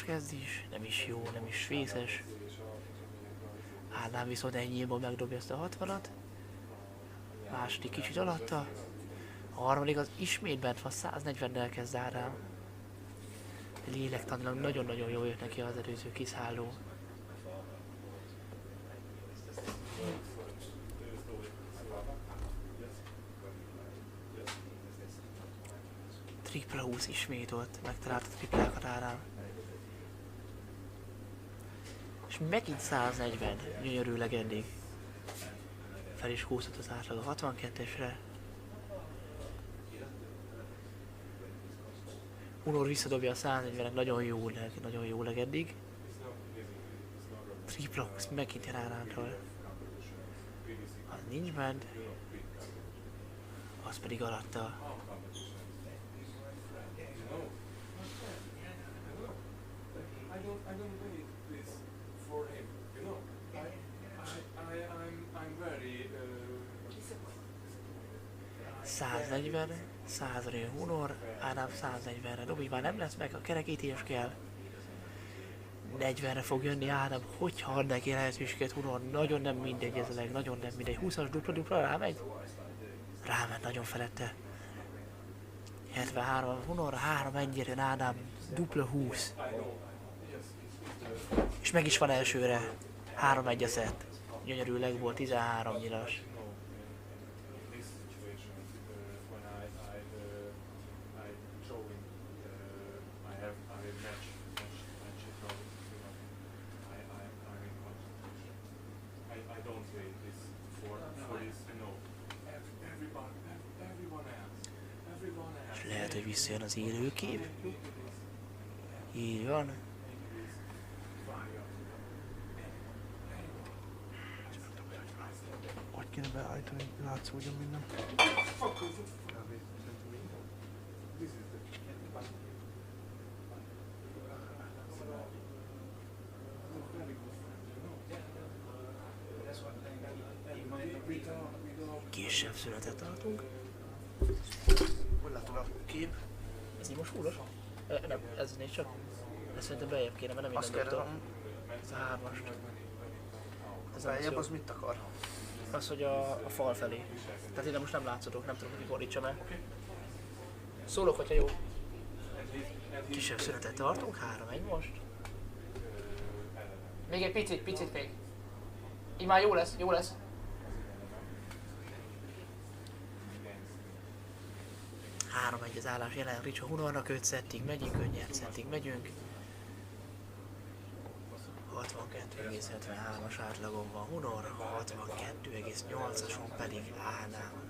Kezdés, nem is jó, nem is vészes. Ádám viszont ennyiból megdobja ezt a 60-at. Második kicsit alatta. harmadik az ismét bent van, 140-nel kezd Ádám. Lélektanilag nagyon-nagyon jól jött neki az előző kiszálló. Tripla 20 ismét ott, megtalálta a triplákat Ádám. És megint 140, gyönyörűleg eddig. Fel is húzhat az átlag a 62-esre. Unor visszadobja a 140-et, nagyon jó eddig. Tripla 20 megint jön Ádámtól. Az nincs bent. Az pedig alatta. I don't wait this for him, you know. I'm very 140, 100-ra jön Hunor, Ádám 140-re dob, így már nem lesz meg, a kerekítés kell. 40-re fog jönni Ádám, hogyha ad neki lehetőséget Hunor, nagyon nem mindegy ez a nagyon nem mindegy. 20-as dupla rámegy? Ráment nagyon felette. 73 Hunor, 3-1-re jön Ádám, dupla 20. És meg is van elsőre, 3-1 a szett. Gyönyörűleg volt, 13 nyilas. És lehet, hogy visszajön az élőkép. Így van. Hogy kéne beállítani, látszódjon minden. Kisebb szünetet tartunk. Hogy látom a kép? Ez így most fullos? Nem, ez nincs csak. Ez szerintem beljebb kéne, mert nem Azt minden dobta. kérdezem, Ez a hármast. Ez beljebb jó. az mit akar? Az, hogy a fal felé. Tehát ide most nem látszatok, nem tudom, hogy fordítsam el. Szólok, hogyha jó. Kisebb szünetet tartunk, 3-1 most. Még egy picit még. Így már jó lesz. Három egy az állás jelen, Ricsa Hunornak 5 szettig megyünk, 5 nyert szettig megyünk. 62,73-as átlagon van Hunor, 62,8-ason pedig Ádám.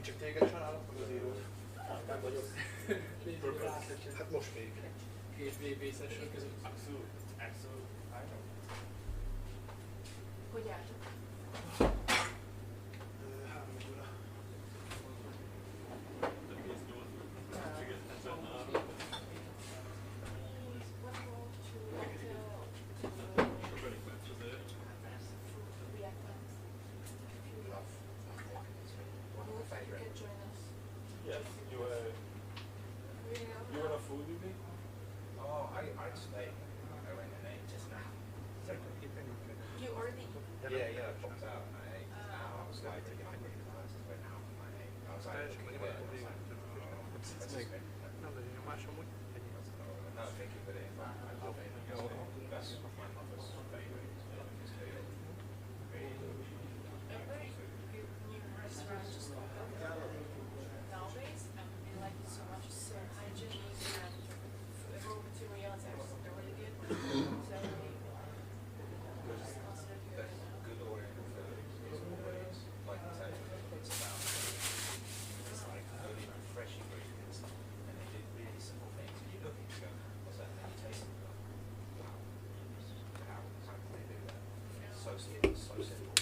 Csak téged csinálok, az írót. Nem vagyok. Hát most még. Két VB-szesről között. Abszolút. Hogy álltok? 3 óra. Yes, you wanna food with me? Oh, I'd stay. I went and ate just now. You already Yeah, I popped out and I ate. I was like, taking my classes went out and I ate. I was like, looking good. I was like, oh, what's this been? Nem legyen nyomás amúgy. No, thank you for the invite. I love it. That's my mother's favorite food. a very good new restaurant just opened nowadays, and we like it so much. It's so hygienic and the raw materials are really good. So we just consider it good. it's so simple.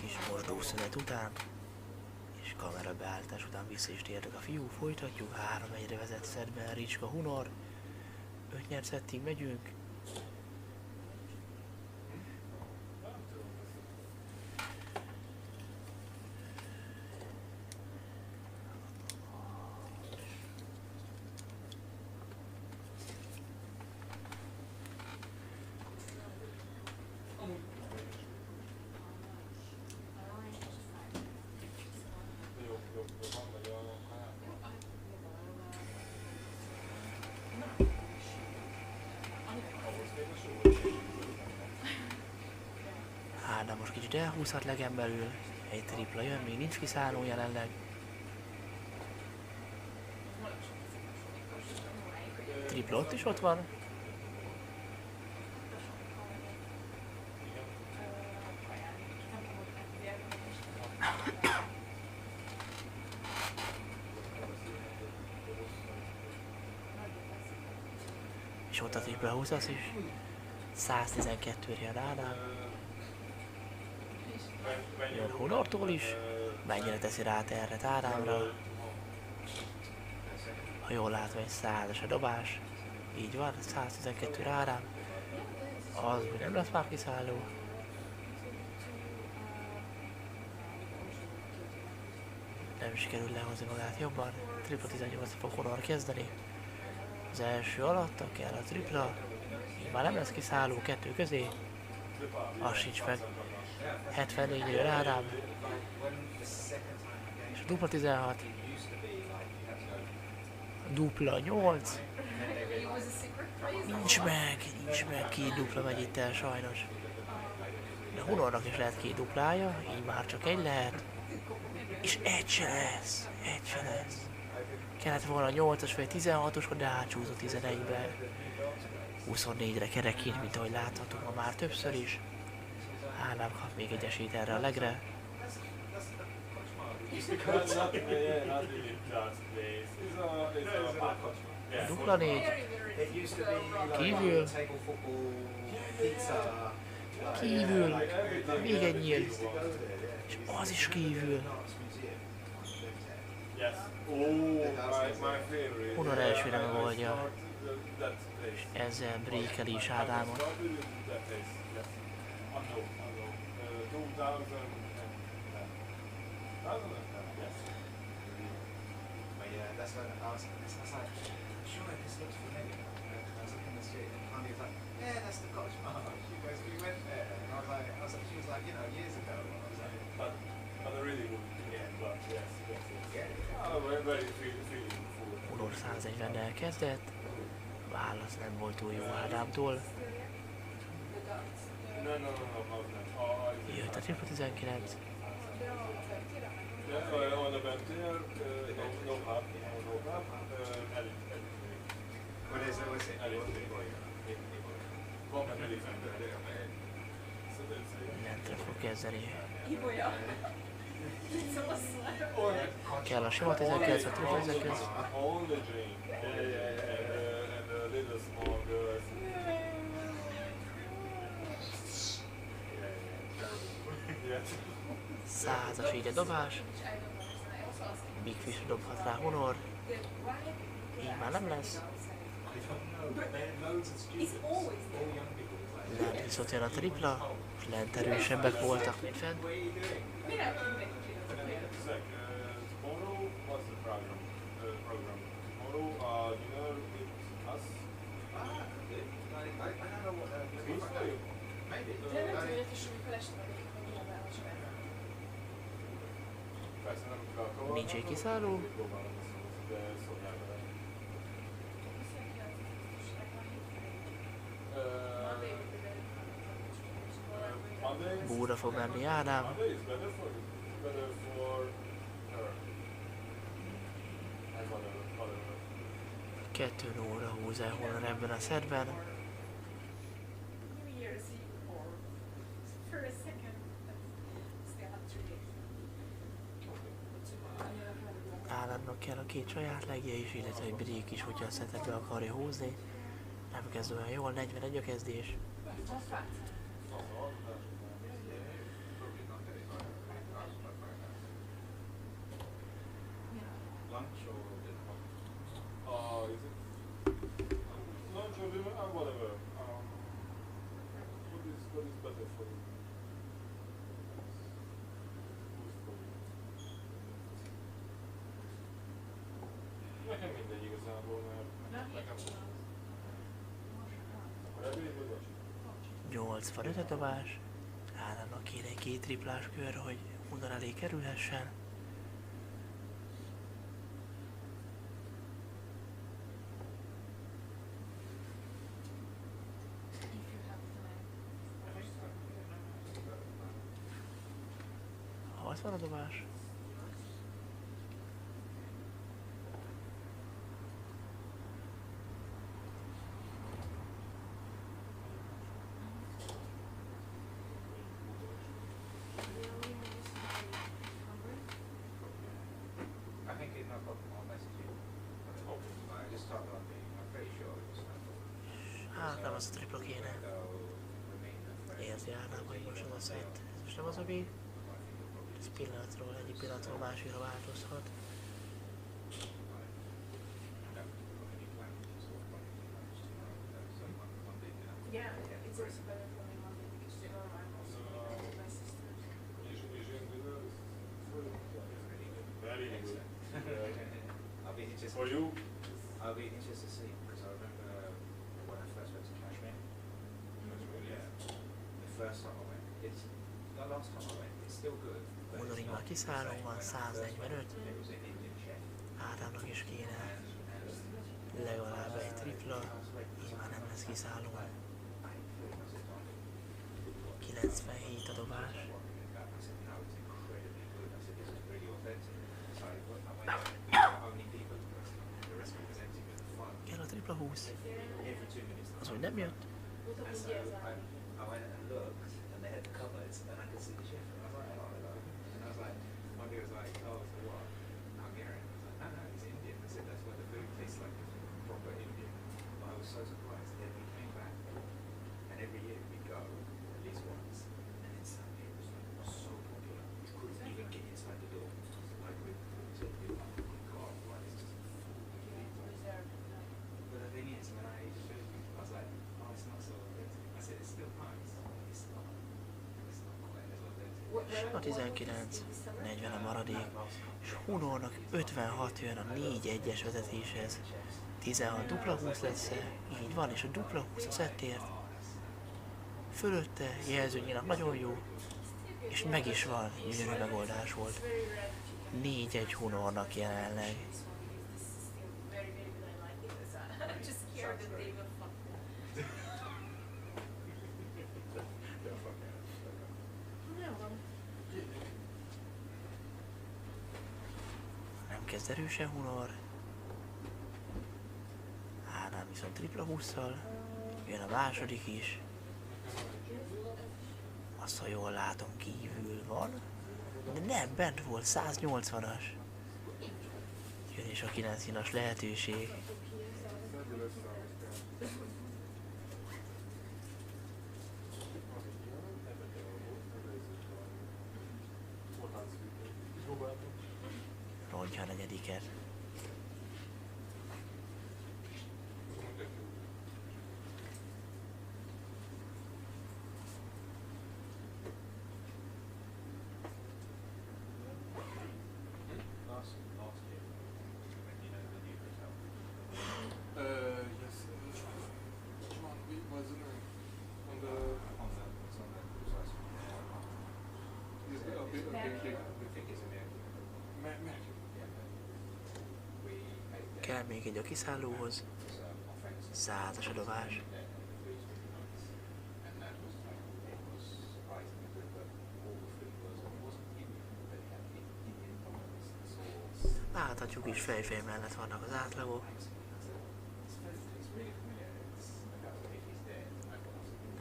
Kis mosdószünet után és kamerabeállítás után vissza is tértek a fiú, folytatjuk, 3-1-re vezet szedben Ricska Hunor, 5 nyert szettig megyünk. Ádám most kicsit elhúzhat legenbelül, egy tripla jön, még nincs kiszálló jelenleg. Tripla ott is ott van. És ott a tripla 20 is. 112-re jön Ádám. Jön Hunortól is. Mennyire teszi rá terret Ádámra. Ha jól látom, egy 100-as a dobás. Így van, 112 Ádám. Az úgy nem lesz már kiszálló. Nem sikerül lehozni magát jobban. Tripla 18 fog Hunor kezdeni. Az első alatt kell a tripla. Így már nem lesz kiszálló 2 közé. Az sincs meg. 74-re Ádám. És a dupla 16. Dupla 8. Nincs meg, 2 dupla megy itt el sajnos. De Hunornak is lehet 2 duplája, így már csak 1 lehet. És 1 se lesz. Kellett volna 8-as vagy 16-os, de átsúzott 11-be. 24-re kerekít, mint ahogy láthatunk ma már többször is. Ádám kap még egy esélyt erre a legre. Dupla 4. Kívül. Még egy nyíl. És az is kívül. Hunor elsőre megoldja. És ezzel brékeli is Ádámot. But yeah, that's when I was like, sure, this looks familiar. I was looking in the street and Honey was like, yeah, that's the Koch Marsh. She goes, we went there. And I was like, she was like, you know, years ago. And I was like, But I really would. yeah, But yes. yeah. Oh, very feeling full. Hunor 140-nel kezdett. Válasz nem volt túl jó Ádámtól. No. Jött a tripla 19. Yeah, on the bench there, no hub. What is it? What's it? Lentre fog kezdeni. Ibolya. Kell a sima 19, a tripla 19. Only drink. And the little small girls. Yes. 100-as így a dobás. Big Fish dobhat rá Hunor. Így már nem lesz. Lent viszont jön a tripla. És lent erősebbek voltak, mint fent. Tomorrow, what's the program? Tomorrow, dinner with us. I don't know what. Maybe. Persze nem kell akkor. Nincs egy kiszálló. De szóljál vele. Monday? Búra fog menni Ádám. Monday is better for you. Better for her. And whatever. 2 óra húz el Honor ebben a szedben. New Year's Eve or for a second, but still have 3 days. Állandnak kell a 2 saját legje is, illetve egy break is, hogyha a szetet be akarja húzni. Nem kezd olyan jól, 41 a kezdés. Lunch or dinner? Is it? Lunch or dinner? Whatever. What is better for you? Who's for you? Nekem mindegy igazából, mert nekem ebéd vagy vacsi? 85 a dobás. Állandnak kéne egy 2 triplás kör, hogy Honor elé kerülhessen. If you have time. 60 a dobás. I think it's no problem. I'll message you. I just talked about the, I'm pretty sure it was no problem. Hát nem az a tripla kéne. They'll remain the friends. Érzi Ádám, hogy most az a szett. Ez most nem az a B. Ez pillanatról, egyik pillanatról másikra változhat. Yeah, it's also better for me Monday because tomorrow I'm also going with my sisters. Asian dinner is very good. I'll be interested. For you? I'll be interested to see because I remember when I first went to Kashmir. Yeah, the first time I went, it's the last time I went. It's still good. But Honor it's így not már kiszálló the same. van, When I first went, 145. it was an Indian chef. Ádámnak is kéne And legalább egy tripla. Így már nem lesz kiszálló. 97 a dobás. Kell a tripla 20. Az úgy nem jött. I went and looked, and they had the cupboards, and I could see the chef. And I was like, oh, hello. And I was like, one day was like, oh, so what? Hungarian? I was like, no, no, it's Indian. I said, that's what the food tastes like, proper Indian. But I was so surprised. Then we came back, and every year we go at least once, and it's it was so popular. You couldn't even get inside the door. Like with God, like it's just full. But the thing is, when I ate the food, I was like, oh, it's not so authentic. I said, it's still nice. It's not quite as authentic. A 19, 40 a maradék, és Honornak 56 jön a 4-1-es vezetéshez. 16 dupla 20 lesz-e? Így van, és a dupla 20 a szettért. Fölötte jelzőnyilag nagyon jó, és meg is van, gyönyörű megoldás volt. 4-1 Honornak jelenleg. I'm just scared that they will fuck me. No, Nem kezd erősen Honor. Ádám viszont tripla 20-szal. Jön a második is. Azt, ha jól látom, kívül van. De nem, bent volt, 180-as. Jön is a 9-as lehetőség. Rontja a negyediket. Last year, when you know the new hotel. Yes. Which one? Was it on the? It's on the precise. Is it a bit big? We think it's a miracle. Mac. Yeah. We ate there. Kell még egy a kiszállóhoz. Because, our friends 100-as a dobás. there, and the food's really nice. And that was like, it was surprisingly good, but all the food was, it wasn't Indian, but it had Indian condiments and sauce. Láthatjuk is, fejfej mellett vannak az átlagok.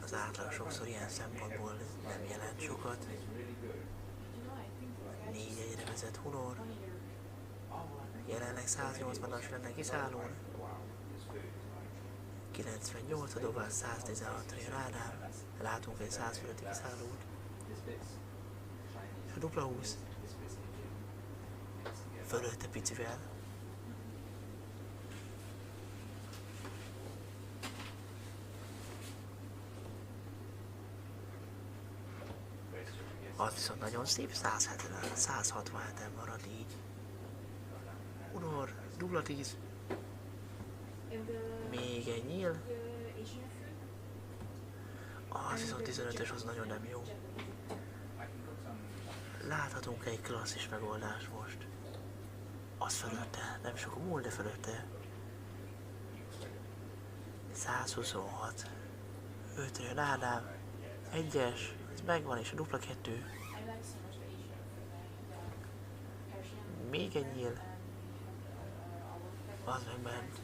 az átlag sokszor ilyen szempontból nem jelent sokat. 4-1-re vezet Hunor. Jelenleg 180-as lenne kiszállón. 98 a dobás, 116-ra jön Ádám. Látunk egy 100 fölötti kiszállót. És a dupla 20. Fölötte picivel. Az viszont nagyon szép, 167-en marad így. Hunor, dupla 10. Még egy nyíl. Az viszont 15-ös, az nagyon nem jó. Láthatunk egy klasszis megoldás most. Az fölötte, nem sok a múl, de fölötte. 126. 5-re jön Ádám. 1-es, ez megvan, és a dupla 2. Még egy nyíl. Az meg bent.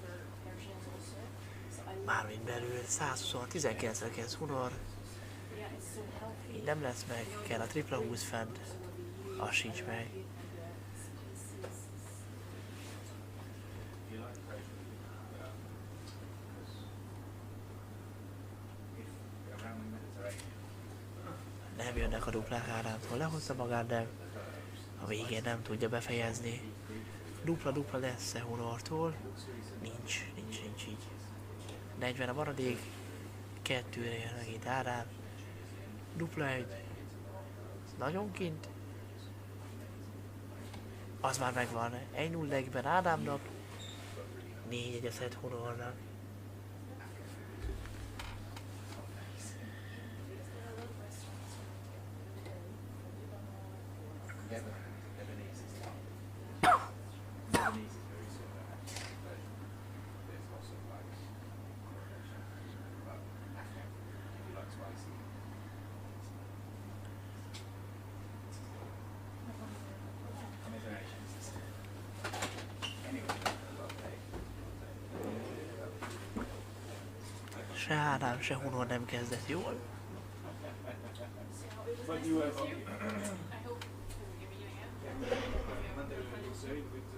Mármint belül 126, 19-re kezd Hunor. Így nem lesz meg, kell a tripla 20 fent. Az sincs meg. Nem jönnek a duplák Ádámtól, lehozza magát, de a végén nem tudja befejezni. Dupla lesz-e Hunortól? Nincs így. 40 a maradék, 2-re jön megint Ádám. Dupla 1. Nagyon kint. Az már megvan. 1-0-ben Ádámnak. 4-1 Hunornak. Se Ádám, se Hunor nem kezdett jól. But you have I hope to give me again. you say with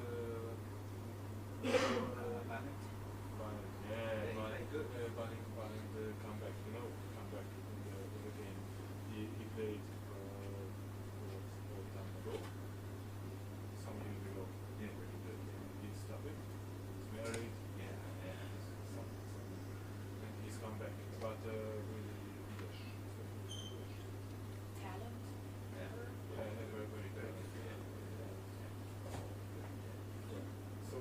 Anik? Banning the comeback, comeback in the game. He played what time ago? Some years ago. He stopped it. He's married. And he's come back. But with English. Talent. Very talented. So,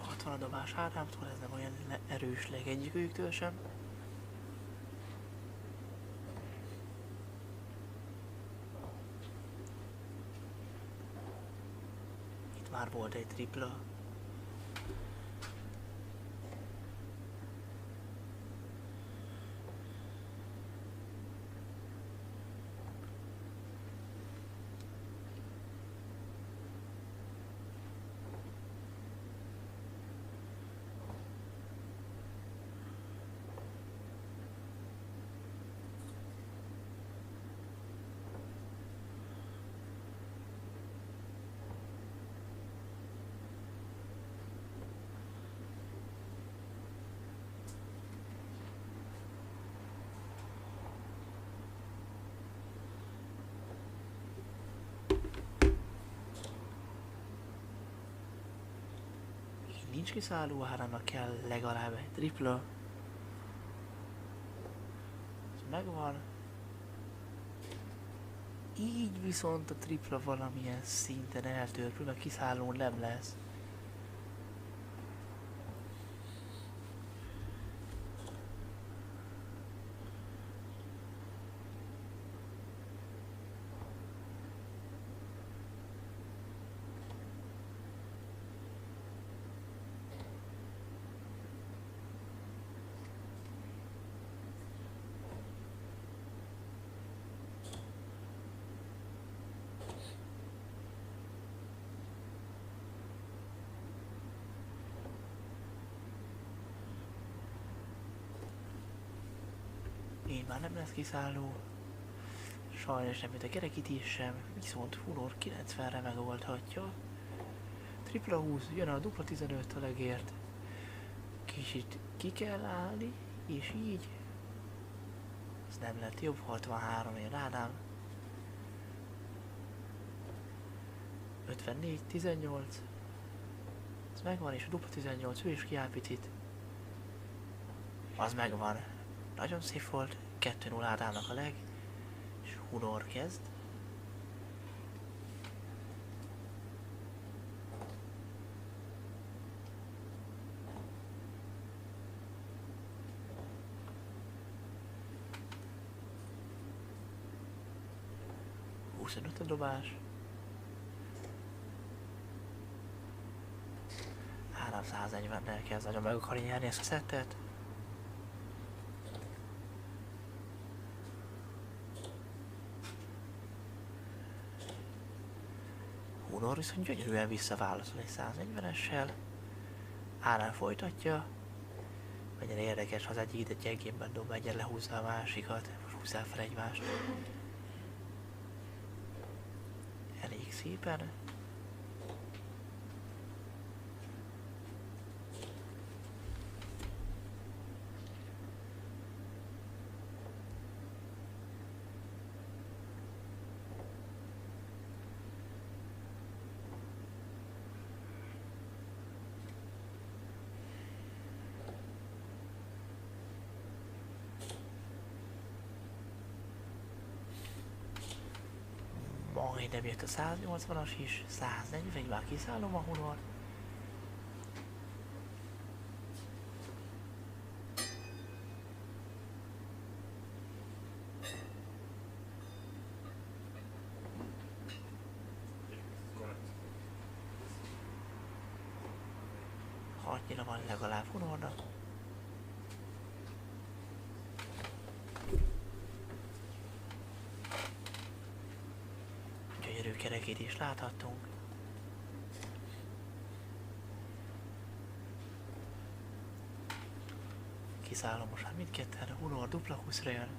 Ott van a dobás Ádámtól, ez nem olyan erős egyikőjüktől sem. Itt már volt egy tripla. Nincs kiszálló, Ádámnak kell legalább egy tripla. Ez megvan. Így viszont a tripla valamilyen szinten eltörpül, a kiszállón nem lesz. Így már nem lesz kiszálló. Sajnos nem jött a kerekítés sem, viszont Hunor 90-re megoldhatja. Tripla 20, jön a dupla 15 a legért. Kicsit ki kell állni, és így. Ez nem lett jobb, 63 ér Ádám. 54, 18. Ez megvan, és a dupla 18, ő is kiáll picit. Az megvan. Nagyon szép volt, 2-0 Ádámnak a leg. És Hunor kezd. A dobás. Ádám 140-nel kezd, nagyon meg akarja nyerni ezt a szettet. Hunor viszont gyönyörűen visszaválaszol egy 140-essel. Ádám folytatja. Mennyire érdekes, ha az egyik ide gyengénben dob, egyen lehúzza a másikat, most húzzál fel egymást. Elég szépen. Majdnem jött a 180-as is, 140, már kiszállom a Hunor. Hatnyira van legalább Hunornak. Gyönyörű kerekét is láthattunk. Kiszállom most már mindketten, Hunor dupla 20-ra jön.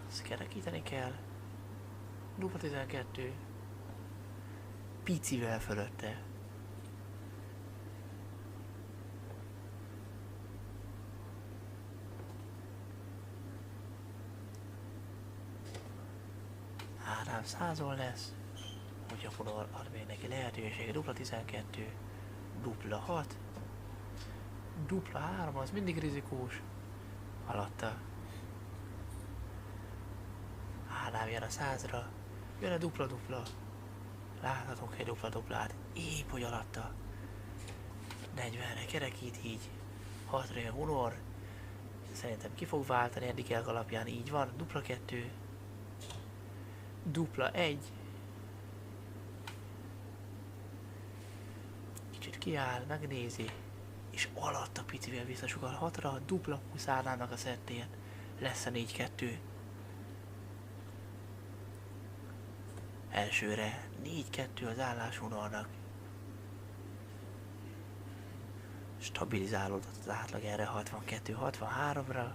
Ezt kerekíteni kell. Dupla 12. Picivel fölötte. Ádám 100-on lesz, hogyha Hunor ad még neki lehetősége, dupla 12, dupla 6, dupla 3, az mindig rizikós, alatta. Ádám jön a 100-ra, jön a dupla-dupla, láthatunk egy dupla-duplát, épp hogy alatta. 40-re kerekít így, 6-ra jön Hunor, szerintem ki fog váltani eddigek alapján, így van, dupla 2, dupla 1, kicsit kiáll, megnézi, és alatta picivel visszasugal 6-ra, dupla 20 Ádámnak a szettén, lesz a 4-2. Elsőre 4-2 az állás Hunornak. Stabilizálódott az átlag erre 62-63-ra.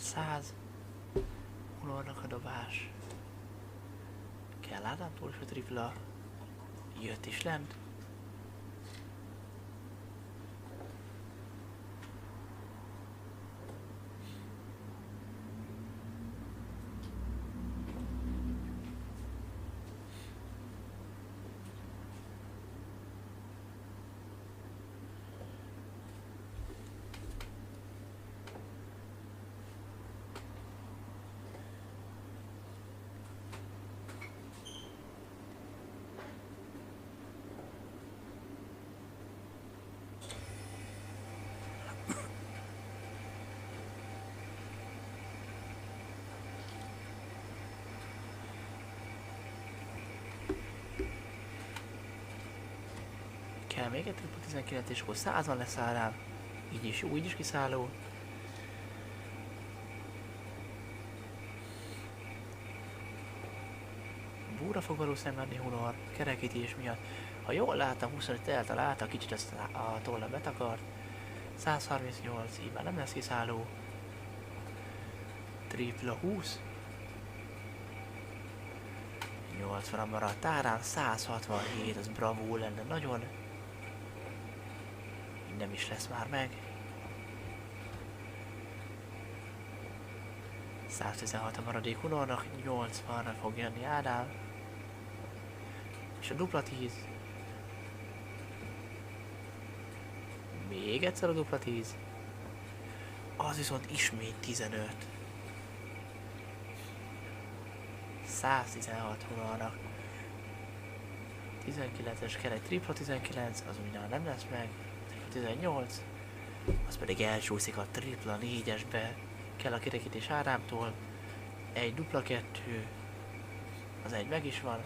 Száz. Hunornak a dobás. Kell Ádámtól is a tripla. Jött is lent. kell még egy tripla 19 és akkor 100-an lesz Ádám. Így is jó, így is kiszálló. Búra fog valószínűleg menni Hunor, kerekítés miatt. Ha jól láttam, 25 eltalálta, kicsit ezt a tolla betakart. 138, így már nem lesz kiszálló. Tripla 20. 80 maradt Árán, 167, az bravó lenne nagyon. Így nem is lesz már meg. 116 a maradék Hunornak, 80-ra fog jönni Ádám. És a dupla 10. Még egyszer a dupla 10. Az viszont ismét 15. 116 Hunornak. 19-es kell egy tripla 19, az ugyan nem lesz meg. Tripla 18. Az pedig elcsúszik a tripla 4-esbe. Kell a kerekítés Ádámtól. Egy dupla 2. Az egy meg is van.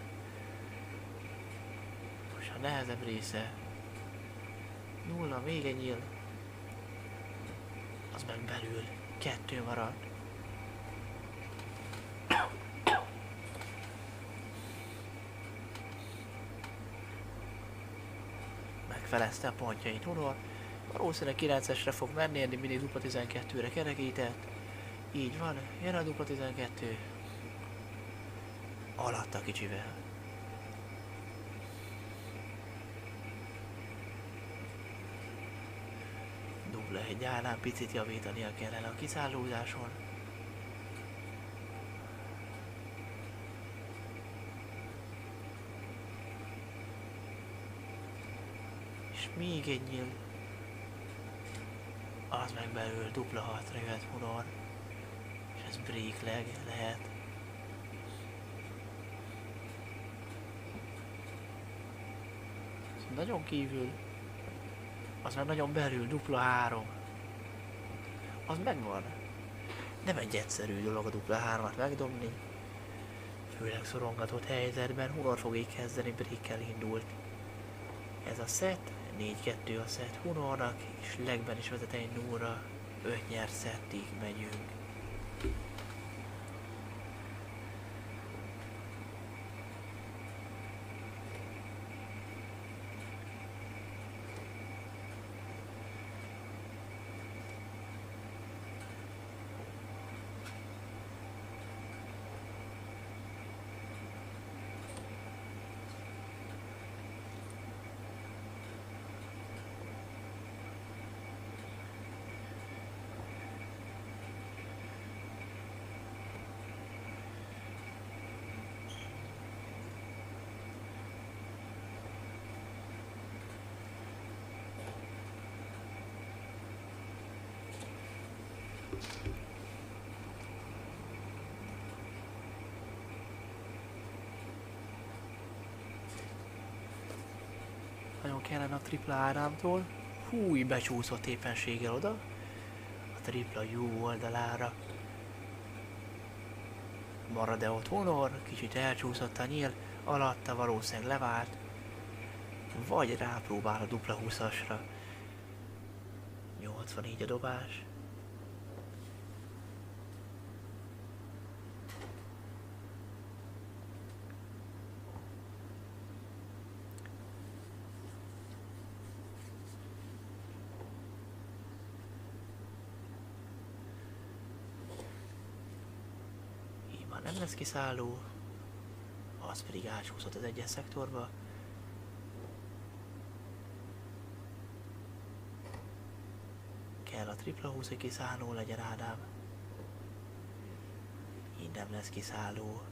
Most a nehezebb része. 0, még egy nyíl. Az meg belül. 2 maradt. Megfelezte a pontjait Hunor. Valószínűleg 9-esre fog menni, eddig mindig dupla 12-re kerekített. Így van, jön a dupla 12. Alatt a kicsivel. Dupla egy állán picit javítania kellene a kiszállózáson. És még egy nyíl. Az meg belül dupla 6-ra jöhet Hunor. És ez break leg lehet. Ez nagyon kívül. Az meg nagyon belül, dupla 3. Az megvan. Nem egy egyszerű dolog a dupla 3-at megdobni. Főleg szorongatott helyzetben. Hunor fog így kezdeni, breakkel indult. Ez a set, 4-2 a set Hunornak, és legben is vezet egy 0-ra, 5 nyert szettig megyünk. Nagyon kellene a tripla Ádámtól. Húj, becsúszott éppenséggel oda. A tripla jó oldalára. Marad-e ott Hunor? Kicsit elcsúszott a nyíl. Alatta valószínűleg levált. Vagy rápróbál a dupla 20-asra. 84 a dobás. Nem lesz kiszálló, az pedig átsúszott az egyes szektorba. Kell a tripla 20, hogy kiszálló legyen Ádám. Így nem lesz kiszálló.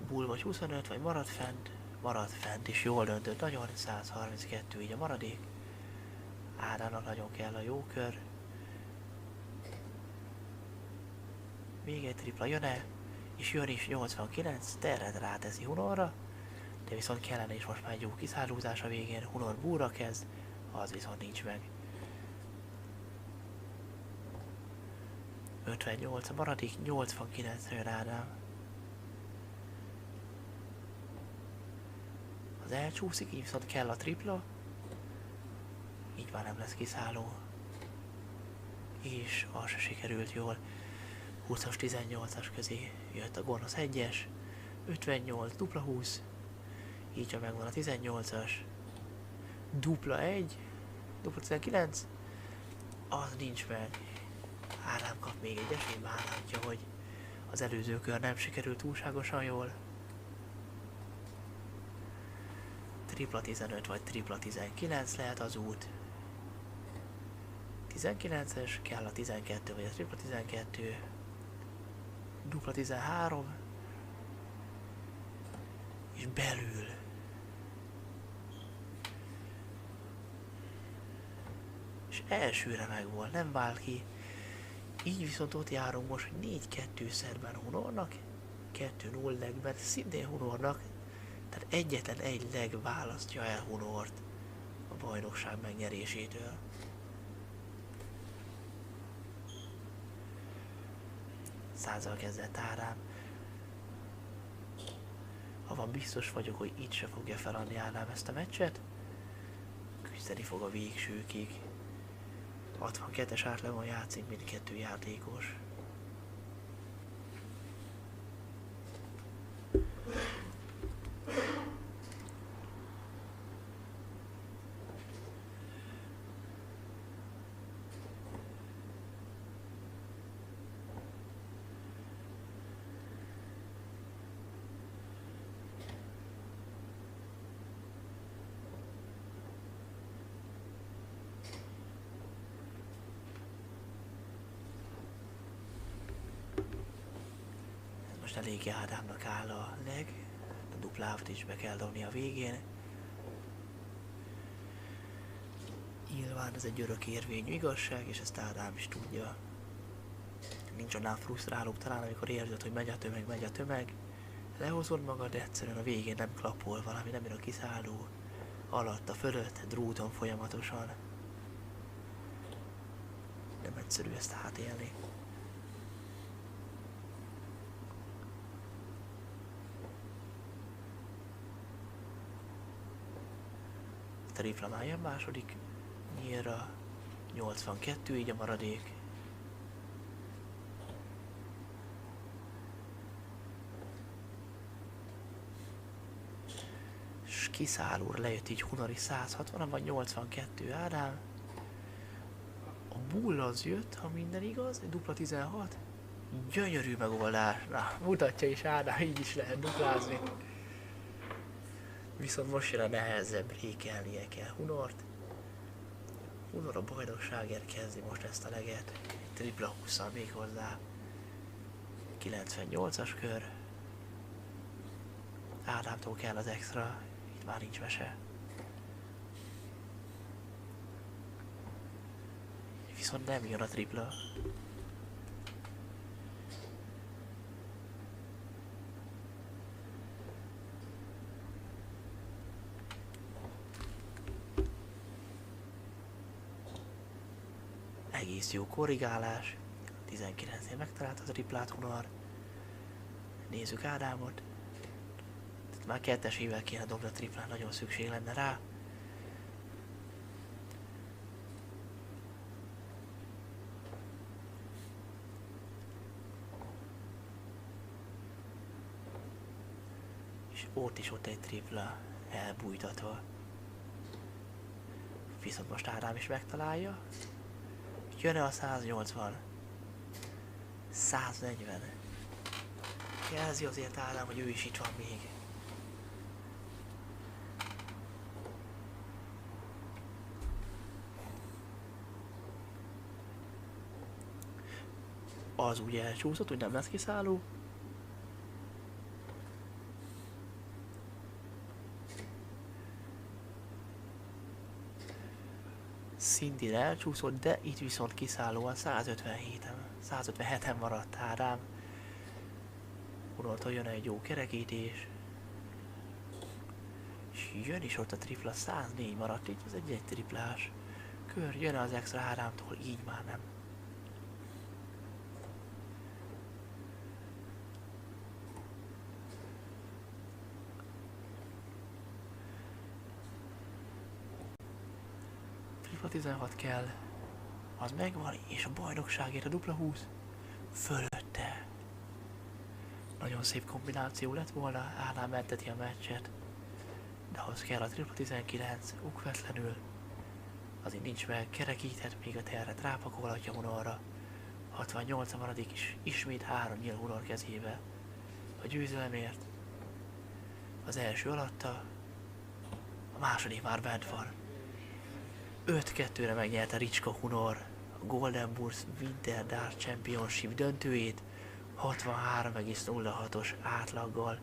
Bull vagy 25, vagy marad fent. Marad fent is, jól döntött, nagyon 132 így a maradék. Ádámnak nagyon kell a jó kör. Még egy tripla jön-e, és jön is 89, terret ráteszi Hunorra, de viszont kellene is most már egy jó kiszállózás a végén, Hunor búra kezd, az viszont nincs meg. 58, a maradék 89-re jön Ádám. Az elcsúszik, így viszont kell a tripla. Így már nem lesz kiszálló. És az se sikerült jól. 20-as, 18-as közé jött a gonosz 1-es. 58, dupla 20. Így ha megvan a 18-as. Dupla 1. Dupla 19. Az nincs meg. Ádám kap még egy esélyt, már látja, hogy az előző kör nem sikerült túlságosan jól. Tripla 15 vagy tripla 19 lehet az út. 19-es, kell a 12 vagy a tripla 12. Dupla 13. És belül. És elsőre megvolt, nem vált ki. Így viszont ott járunk most, hogy 4-2 szerben Hunornak, 2-0 legben, szintén Hunornak, tehát egyetlen egy leg választja el Hunort a bajnokság megnyerésétől. Százal kezdett Ádám. Abban biztos vagyok, hogy itt se fogja feladni Ádám ezt a meccset. Küzdeni fog a végsőkig. 62-es átlagon játszik mindkettő játékos. Most eléggé Ádámnak áll a leg, a duplát is be kell dobni a végén. Nyilván ez egy örök érvényű igazság, és ezt Ádám is tudja. Nincs annál frusztrálóbb talán, amikor érzed, hogy megy a tömeg, lehozod magad, de egyszerűen a végén nem klappol valami, nem jön a kiszálló, alatta, fölött, dróton folyamatosan. Nem egyszerű ezt átélni. Tripla már jön második nyílra, 82, így a maradék. És kiszállóra lejött így Hunori 160, vagy 82 Ádám. A bull az jött, ha minden igaz, egy dupla 16. Gyönyörű megoldás. Na, mutatja is Ádám, így is lehet duplázni. Viszont most jön a nehezebb, rékelnie kell Hunort. Hunor a bajnokságért kezdi most ezt a leget. Tripla 20-szal még hozzá. 98-as kör. Ádámtól kell az extra. Itt már nincs mese. Viszont nem jön a tripla. Egész jó korrigálás. 19-nél megtalálta a triplát Hunor. Nézzük Ádámot. Tehát már kettesével kéne dobni a triplát, nagyon szükség lenne rá. És ott egy tripla elbújtatva. Viszont most Ádám is megtalálja. Jön-e a 180? 140. Jelzi azért Ádám, hogy ő is itt van még. Az úgy elcsúszott, hogy nem lesz kiszálló. Szintén elcsúszott, de itt viszont kiszállóan 157-en maradt Ádám. Hunortól jön egy jó kerekítés. És jön is ott a tripla, 104 maradt, itt az egy triplás kör. Jön az extra Ádámtól, így már nem. tripla 16 kell, az megvan, és a bajnokságért a dupla 20 fölötte. Nagyon szép kombináció lett volna, Ádám menteti a meccset, de ahhoz kell a tripla 19, okvetlenül. Azért nincs meg, kerekíthet, még a terret rápakolhatja Hunorra. 68 a maradik is, ismét 3 nyíl Hunor kezébe. A győzelemért. Az első alatta, a második már bent van. 5-2-re megnyerte Ricska Hunor a Golden Bulls Winter Dart Championship döntőjét 63,06-os átlaggal.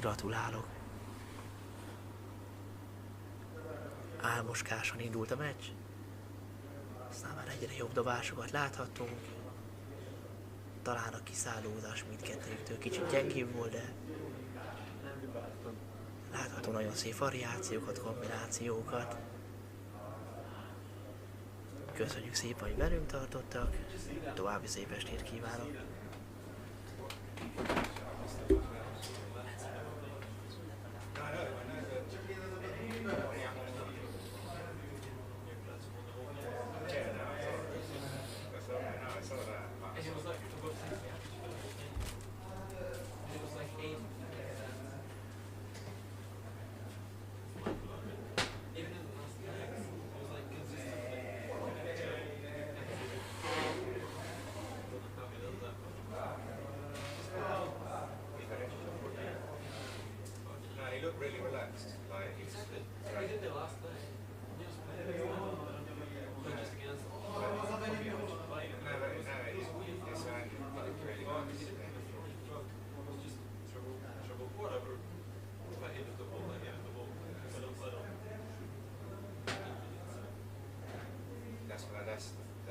Gratulálok! Álmoskásan indult a meccs, aztán már egyre jobb dobásokat láthattunk. Talán a kiszállózás mindkettőjüktől kicsit gyengébb volt, de látható nagyon szép variációkat, kombinációkat. Köszönjük szépen, hogy velünk tartottak, további szép estét kívánok!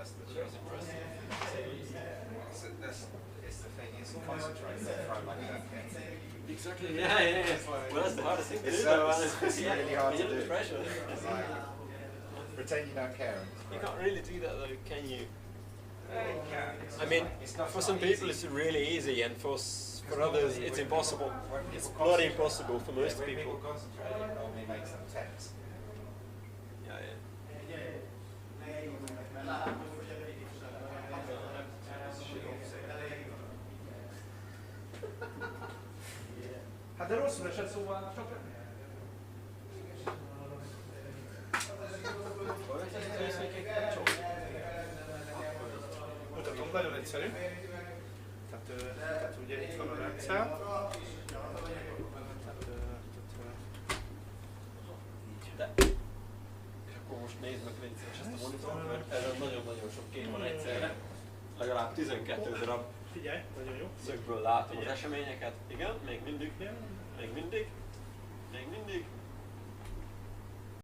That's the trick. It's the thing, is concentrate and throw like that. Exactly. Yeah. Well, that's the hardest thing to do. It's really hard to do. Pressure. Like, pretend you don't care. You can't really do that though, can you? Yeah, you can. I mean, It's not for some easy. people it's really easy, and for others it's impossible. It's not impossible for most When people. people concentrate, it normally makes them tense. Yeah. Hát de rosszul esett, szóval csak mutatom, nagyon egyszerű. Tehát ugye itt van a rendszer. És akkor most nézd meg légy szíves ezt a monitort, mert ezen nagyon-nagyon sok kép van egyszerre. Legalább 12 darab Figyelj, nagyon jó. szögből látom az eseményeket. Igen, még mindig. Még mindig.